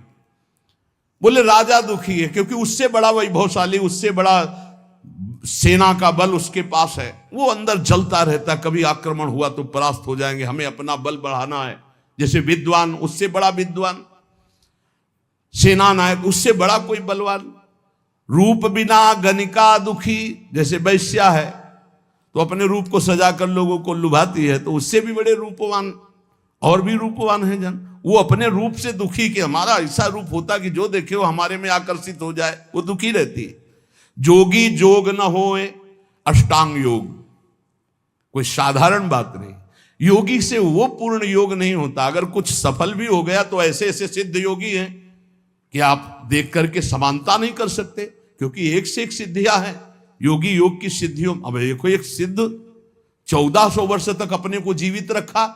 बोले राजा दुखी है क्योंकि उससे बड़ा वैभवशाली, उससे बड़ा सेना का बल उसके पास है, वो अंदर जलता रहता, कभी आक्रमण हुआ तो परास्त हो जाएंगे, हमें अपना बल बढ़ाना है। जैसे विद्वान, उससे बड़ा विद्वान, सेना नायक, उससे बड़ा कोई बलवान। रूप बिना गणिका दुखी, जैसे वैश्या है तो अपने रूप को सजाकर लोगों को लुभाती है, तो उससे भी बड़े रूपवान और भी रूपवान है जन, वो अपने रूप से दुखी, कि हमारा ऐसा रूप होता कि जो देखे वो हमारे में आकर्षित हो जाए, वो दुखी रहती है। जोगी जोग न होए अष्टांग योग, कोई साधारण बात नहीं, योगी से वो पूर्ण योग नहीं होता। अगर कुछ सफल भी हो गया तो ऐसे ऐसे सिद्ध योगी हैं कि आप देख करके समानता नहीं कर सकते, क्योंकि एक से एक सिद्धियां हैं योगी योग की सिद्धियों। अब देखो, एक सिद्ध 1400 वर्ष तक अपने को जीवित रखा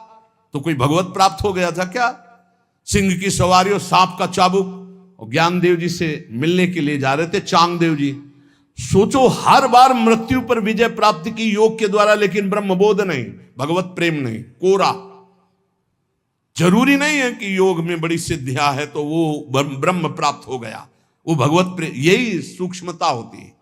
तो कोई भगवत प्राप्त हो गया था क्या? सिंह की सवारी और सांप का चाबुक, और ज्ञानदेव जी से मिलने के लिए जा रहे थे चांगदेव जी। सोचो, हर बार मृत्यु पर विजय प्राप्त की योग के द्वारा, लेकिन ब्रह्मबोध नहीं, भगवत प्रेम नहीं, कोरा। जरूरी नहीं है कि योग में बड़ी सिद्धियां है तो वो ब्रह्म प्राप्त हो गया, वो भगवत प्रेम, यही सूक्ष्मता होती है।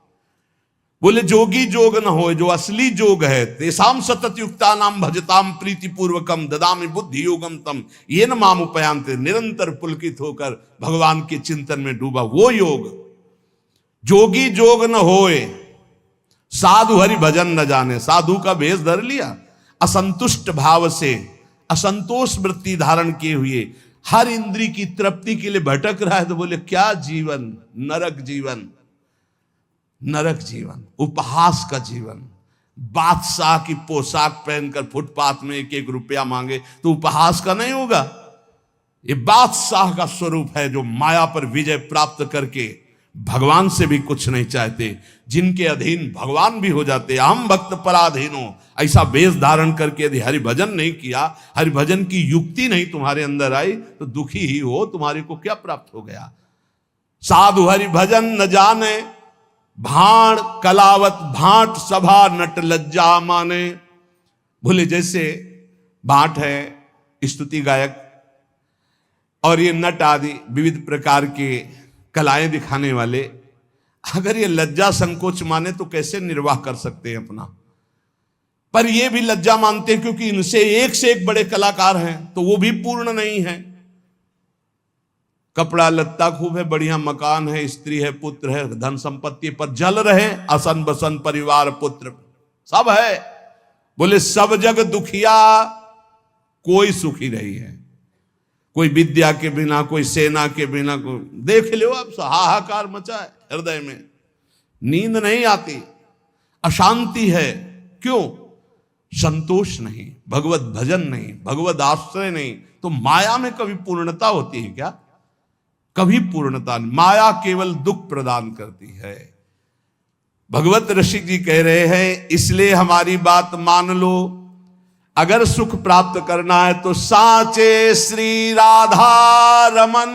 बोले जोगी जोग न हो, जो असली जोग है, तेसाम सतत युक्ता नाम भजताम प्रीति पूर्वकम ददामि बुद्धि योगम तम ये न माम उपयांते, निरंतर पुलकित होकर भगवान के चिंतन में डूबा वो योग। जोगी जोग न होए साधु हरि भजन न जाने, साधु का भेष धर लिया, असंतुष्ट भाव से, असंतोष वृत्ति धारण किए हुए, हर इंद्री की तृप्ति के लिए भटक रहा है, तो बोले क्या जीवन, नरक जीवन, नरक जीवन, उपहास का जीवन। बादशाह की पोशाक पहनकर फुटपाथ में 1-1 रुपया मांगे तो उपहास का नहीं होगा? ये बादशाह का स्वरूप है जो माया पर विजय प्राप्त करके भगवान से भी कुछ नहीं चाहते, जिनके अधीन भगवान भी हो जाते। हम भक्त पराधीनो, ऐसा वेश धारण करके यदि हरिभजन नहीं किया, हरिभजन की युक्ति नहीं तुम्हारे अंदर आई, तो दुखी ही हो, तुम्हारे को क्या प्राप्त हो गया? साधु हरिभजन न जाने, भाण कलावत भाट सभा नट लज्जा माने। बोले जैसे भाट है स्तुति गायक, और ये नट आदि विविध प्रकार के कलाएं दिखाने वाले, अगर ये लज्जा संकोच माने तो कैसे निर्वाह कर सकते हैं अपना? पर ये भी लज्जा मानते हैं क्योंकि इनसे एक से एक बड़े कलाकार हैं, तो वो भी पूर्ण नहीं है। कपड़ा लत्ता खूब है, बढ़िया मकान है, स्त्री है, पुत्र है, धन संपत्ति, पर जल रहे असन बसन परिवार पुत्र सब है। बोले सब जग दुखिया, कोई सुखी नहीं है, कोई विद्या के बिना, कोई सेना के बिना। कोई देख लो आप, हाहाकार मचा है हृदय में, नींद नहीं आती, अशांति है। क्यों? संतोष नहीं, भगवत भजन नहीं, भगवत आश्रय नहीं। तो माया में कभी पूर्णता होती है क्या? कभी पूर्णता नहीं। माया केवल दुख प्रदान करती है। भगवत ऋषि जी कह रहे हैं, इसलिए हमारी बात मान लो, अगर सुख प्राप्त करना है तो साचे श्री राधा रमन,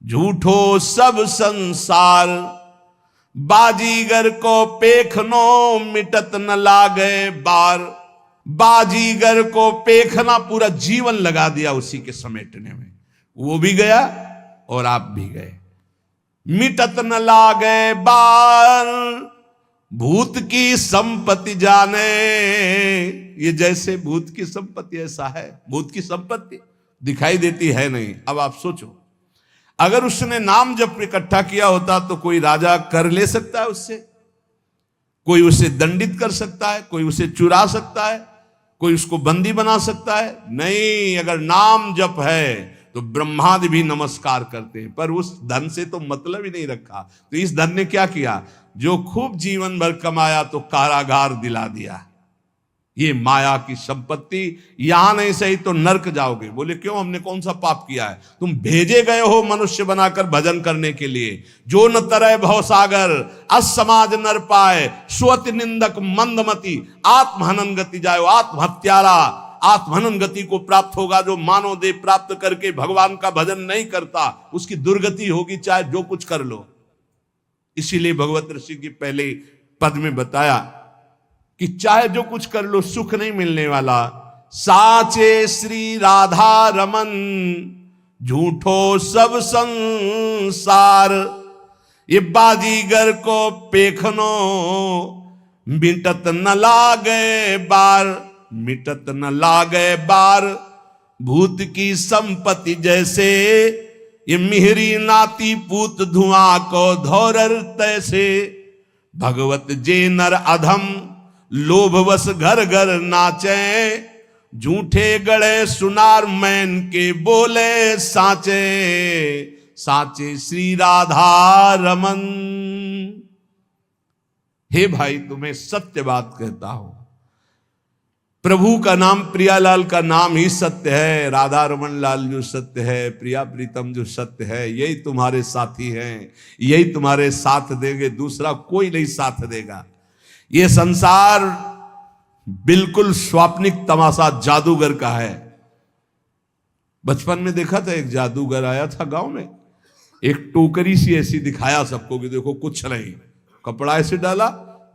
झूठो सब संसार, बाजीगर को पेखनो मिटत न लागे बार। बाजीगर को पेखना, पूरा जीवन लगा दिया उसी के समेटने में, वो भी गया और आप भी गए। मिटत न लागे बार, भूत की संपत्ति जाने। ये जैसे भूत की संपत्ति ऐसा है, भूत की संपत्ति दिखाई देती है नहीं। अब आप सोचो, अगर उसने नाम जब इकट्ठा किया होता तो कोई राजा कर ले सकता है उससे, कोई उसे दंडित कर सकता है, कोई उसे चुरा सकता है, कोई उसको बंदी बना सकता है? नहीं। अगर नाम जप है तो ब्रह्मादि भी नमस्कार करते हैं, पर उस धन से तो मतलब ही नहीं रखा। तो इस धन ने क्या किया, जो खूब जीवन भर कमाया तो कारागार दिला दिया। ये माया की संपत्ति, यहां नहीं सही तो नरक जाओगे। बोले क्यों, हमने कौन सा पाप किया है? तुम भेजे गए हो मनुष्य बनाकर भजन करने के लिए। जो न तरय भव सागर, असमाज नर पाए, स्वति निंदक मंदमति, आत्महनन गति जायो। आत्महत्यारा आत्महनन गति को प्राप्त होगा। जो मानव देह प्राप्त करके भगवान का भजन नहीं करता, उसकी दुर्गति होगी, चाहे जो कुछ कर लो। इसीलिए भगवत ऋषि की पहले पद में बताया कि चाहे जो कुछ कर लो सुख नहीं मिलने वाला। साचे श्री राधा रमन, झूठो सब संसार, ये बाजीगर को पेखनो, मिटत न लागे बार, मिटत न लागे बार। भूत की संपत्ति जैसे, ये मिहरी नाती पूत धुआं को धोरर तैसे। भगवत जे नर अधम, लोभवश घर घर नाचे, झूठे गड़े सुनार मैन के बोले साचे, साचे श्री राधा रमन। हे भाई, तुम्हें सत्य बात कहता हूं, प्रभु का नाम, प्रियालाल का नाम ही सत्य है। राधा रमन लाल जो सत्य है, प्रिया प्रीतम जो सत्य है, यही तुम्हारे साथी हैं, यही तुम्हारे साथ देंगे, दूसरा कोई नहीं साथ देगा। ये संसार बिल्कुल स्वाप्निक तमाशा जादूगर का है। बचपन में देखा था, एक जादूगर आया था गांव में, एक टोकरी सी ऐसी दिखाया सबको कि देखो कुछ नहीं, कपड़ा ऐसे डाला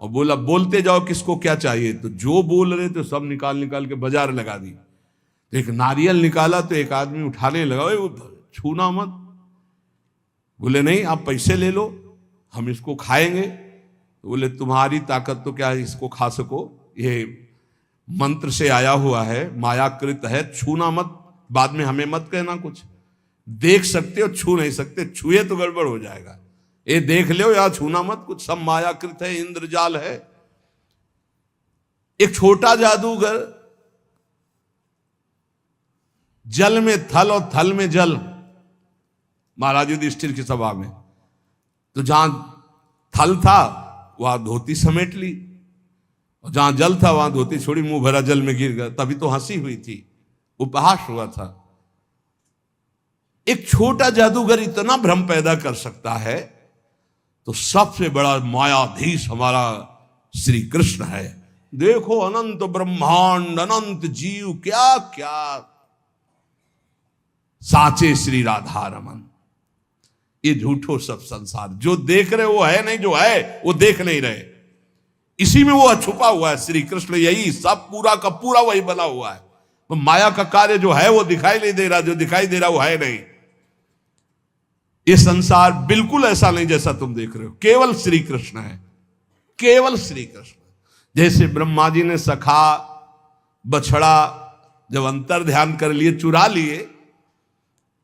और बोला बोलते जाओ किसको क्या चाहिए। तो जो बोल रहे थे सब निकाल निकाल के बाजार लगा दी। तो एक नारियल निकाला तो एक आदमी उठाने लगा, छूना मत। बोले नहीं, आप पैसे ले लो, हम इसको खाएंगे। तो बोले तुम्हारी ताकत तो क्या इसको खा सको, ये मंत्र से आया हुआ है, मायाकृत है, छूना मत, बाद में हमें मत कहना कुछ। देख सकते हो, छू नहीं सकते, छुए तो गड़बड़ हो जाएगा। ये देख लो या छूना मत, कुछ सब मायाकृत है, इंद्रजाल है। एक छोटा जादूगर, जल में थल और थल में जल, महाराज युधिष्ठिर की सभा में। तो जहां थल था वहां धोती समेट ली, और जहां जल था वहां धोती छोड़ी, मुंह भरा जल में गिर गया। तभी तो हंसी हुई थी, उपहास हुआ था। एक छोटा जादूगर इतना भ्रम पैदा कर सकता है, तो सबसे बड़ा मायाधीश हमारा श्री कृष्ण है। देखो अनंत ब्रह्मांड, अनंत जीव, क्या क्या। साचे श्री राधा रमन, ये झूठो सब संसार। जो देख रहे वो है नहीं, जो है वो देख नहीं रहे। इसी में वो छुपा हुआ है श्री कृष्ण, यही सब पूरा का पूरा वही बना हुआ है। तो माया का कार्य जो है वो दिखाई नहीं दे रहा, जो दिखाई दे रहा वो है नहीं। ये संसार बिल्कुल ऐसा नहीं जैसा तुम देख रहे हो, केवल श्री कृष्ण है, केवल श्री कृष्ण। जैसे ब्रह्मा जी ने सखा बछड़ा जब अंतर ध्यान कर लिए, चुरा लिए,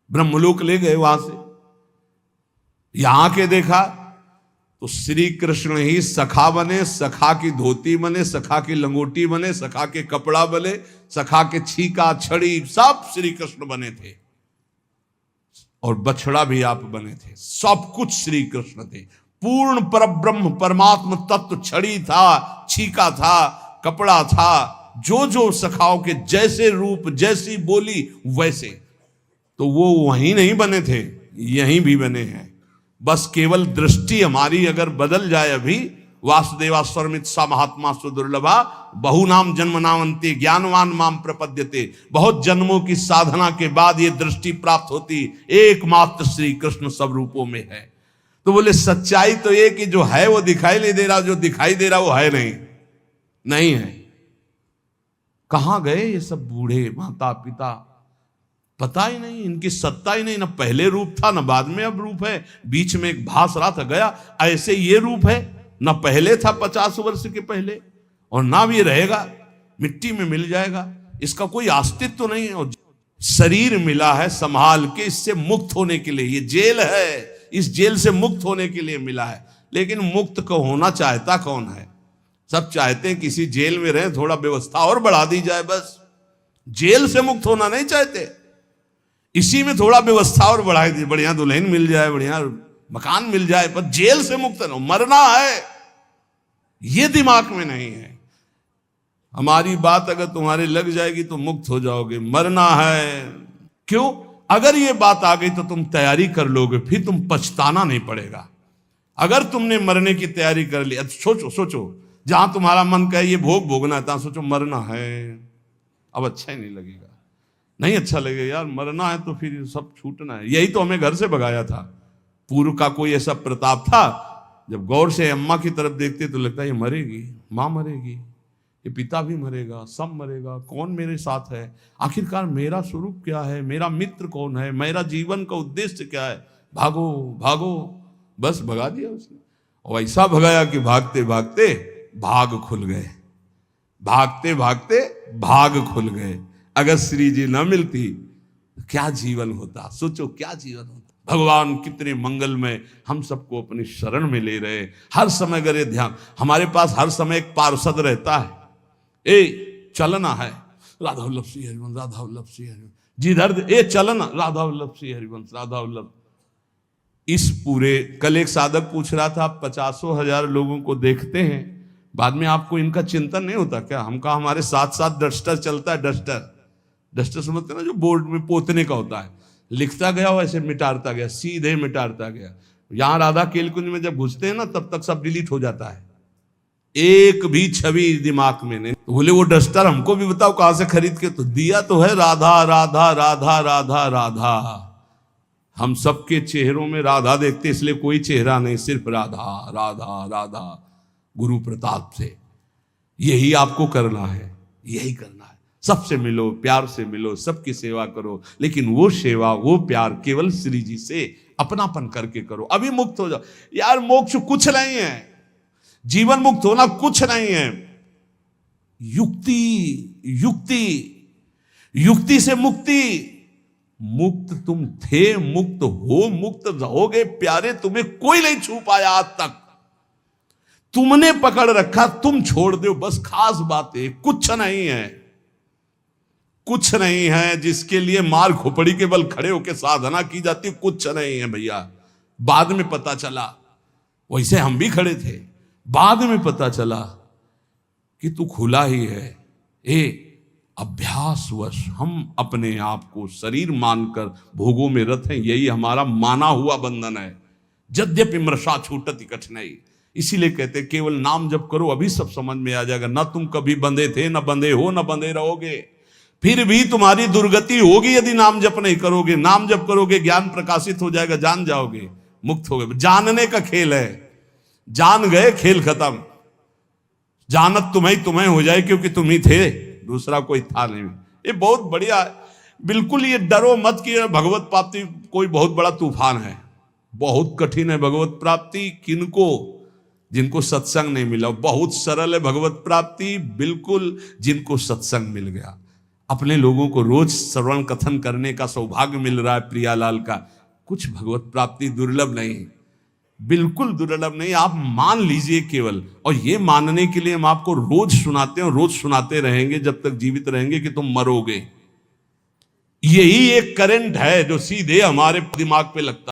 ब्रह्मलोक ले गए, वहां से यहां के देखा तो श्री कृष्ण ही सखा बने, सखा की धोती बने, सखा की लंगोटी बने, सखा के कपड़ा बने, सखा के छीका छड़ी, सब श्री कृष्ण बने थे। और बछड़ा भी आप बने थे, सब कुछ श्री कृष्ण थे। पूर्ण परब्रह्म परमात्म तत्व छड़ी था, छीका था, कपड़ा था, जो जो सखाओं के जैसे रूप, जैसी बोली वैसे। तो वो वहीं नहीं बने थे, यहीं भी बने हैं। बस केवल दृष्टि हमारी अगर बदल जाए। अभी वासुदेवा स्वरमित सा महात्मा सुदुर्लभा, बहु नाम जन्म नामंते ज्ञानवान माम प्रपद्यते। बहुत जन्मों की साधना के बाद ये दृष्टि प्राप्त होती, एकमात्र श्री कृष्ण सब रूपों में है। तो बोले सच्चाई तो ये कि जो है वो दिखाई नहीं दे रहा, जो दिखाई दे रहा वो है नहीं, नहीं है। कहां गए ये सब बूढ़े माता पिता, पता ही नहीं, इनकी सत्ता ही नहीं, ना पहले रूप था ना बाद में अब रूप है, बीच में एक भास रहा था गया। ऐसे ये रूप है, ना पहले था 50 वर्ष के पहले, और ना भी रहेगा, मिट्टी में मिल जाएगा, इसका कोई अस्तित्व तो नहीं है। और शरीर मिला है संभाल के, इससे मुक्त होने के लिए, ये जेल है, इस जेल से मुक्त होने के लिए मिला है। लेकिन मुक्त को होना चाहता कौन है? सब चाहते हैं किसी जेल में रहे, थोड़ा व्यवस्था और बढ़ा दी जाए, बस। जेल से मुक्त होना नहीं चाहते। इसी में थोड़ा व्यवस्था और बढ़ा दी, बढ़िया दुल्हन मिल जाए, बढ़िया मकान मिल जाए, पर जेल से मुक्त न हो, मरना है ये दिमाग में नहीं है। हमारी बात अगर तुम्हारे लग जाएगी तो मुक्त हो जाओगे, मरना है। क्यों? अगर ये बात आ गई तो तुम तैयारी कर लोगे, फिर तुम पछताना नहीं पड़ेगा। अगर तुमने मरने की तैयारी कर ली, सोचो सोचो, जहां तुम्हारा मन कहे ये भोग भोगना है, तहां सोचो मरना है, अब अच्छा ही नहीं लगेगा, नहीं अच्छा लगेगा यार, मरना है तो फिर सब छूटना है। यही तो हमें घर से भगाया था। पूर्व का कोई ऐसा प्रताप था, जब गौर से अम्मा की तरफ देखते तो लगता है ये मरेगी, माँ मरेगी, ये पिता भी मरेगा, सब मरेगा, कौन मेरे साथ है, आखिरकार मेरा स्वरूप क्या है, मेरा मित्र कौन है, मेरा जीवन का उद्देश्य क्या है, भागो भागो, बस भगा दिया उसने। और ऐसा भगाया कि भागते भागते भाग खुल गए, भागते भागते भाग खुल गए। अगर श्री जी न मिलती क्या जीवन होता, सोचो क्या जीवन होता। भगवान कितने मंगलमय हम सबको अपनी शरण में ले रहे। हर समय अगर ये ध्यान, हमारे पास हर समय एक पार्षद रहता है, ए चलना है राधा वल्लभ श्री हरिवंश, राधा वल्लभ श्री हरिवंश, जिधर ए चलना राधा वल्लभ श्री हरिवंश, राधा वल्लभ। इस पूरे, कल एक साधक पूछ रहा था, 50,000 लोगों को देखते हैं, बाद में आपको इनका चिंतन नहीं होता क्या? हम कहा हमारे साथ साथ डस्टर चलता है, डस्टर, डस्टर समझते ना, जो बोर्ड में पोतने का होता है, लिखता गया वैसे मिटाता गया, सीधे मिटाता गया। यहां राधा केलकुंज में जब घुसते हैं ना, तब तक सब डिलीट हो जाता है, एक भी छवि दिमाग में नहीं। तो बोले वो डस्टर हमको भी बताओ कहां से खरीद के, तो दिया तो है राधा राधा राधा राधा राधा। हम सबके चेहरों में राधा देखते, इसलिए कोई चेहरा नहीं, सिर्फ राधा राधा राधा। गुरु प्रताप से यही आपको करना है, यही करना है। सबसे मिलो, प्यार से मिलो, सबकी सेवा करो, लेकिन वो सेवा, वो प्यार केवल श्री जी से अपनापन करके करो। अभी मुक्त हो जाओ यार, मोक्ष कुछ नहीं है, जीवन मुक्त होना कुछ नहीं है। युक्ति युक्ति युक्ति से मुक्ति, मुक्त तुम थे, मुक्त हो, मुक्त रहोगे प्यारे, तुम्हें कोई नहीं छू पाया आज तक। तुमने पकड़ रखा, तुम छोड़ दो, बस खास बात है, कुछ नहीं है, कुछ नहीं है जिसके लिए मार खोपड़ी के बल खड़े होकर साधना की जाती, कुछ नहीं है भैया। बाद में पता चला, वैसे हम भी खड़े थे, बाद में पता चला कि तू खुला ही है। अभ्यासवश हम अपने आप को शरीर मानकर भोगों में रत हैं, यही हमारा माना हुआ बंधन है। यद्यपि मृषा छूटति कठिनाई, इसीलिए कहते केवल नाम जप करो, अभी सब समझ में आ जाएगा। ना तुम कभी बंधे थे, ना बंधे हो, ना बंधे रहोगे, फिर भी तुम्हारी दुर्गति होगी यदि नाम जप नहीं करोगे। नाम जप करोगे, ज्ञान प्रकाशित हो जाएगा, जान जाओगे, मुक्त हो गए। जानने का खेल है, जान गए खेल खत्म। जानत तुम्हें हो जाए, क्योंकि तुम ही थे, दूसरा कोई था नहीं। ये बहुत बढ़िया है, बिल्कुल ये डरो मत कि भगवत प्राप्ति कोई बहुत बड़ा तूफान है। बहुत कठिन है भगवत प्राप्ति, किनको? जिनको सत्संग नहीं मिला। बहुत सरल है भगवत प्राप्ति, बिल्कुल जिनको सत्संग मिल गया। अपने लोगों को रोज श्रवण कथन करने का सौभाग्य मिल रहा है प्रियालाल का। कुछ भगवत प्राप्ति दुर्लभ नहीं, बिल्कुल दुर्लभ नहीं, आप मान लीजिए केवल। और ये मानने के लिए हम आपको रोज सुनाते हैं और रोज सुनाते रहेंगे जब तक जीवित रहेंगे कि तुम मरोगे। यही एक करंट है जो सीधे हमारे दिमाग पे लगता है।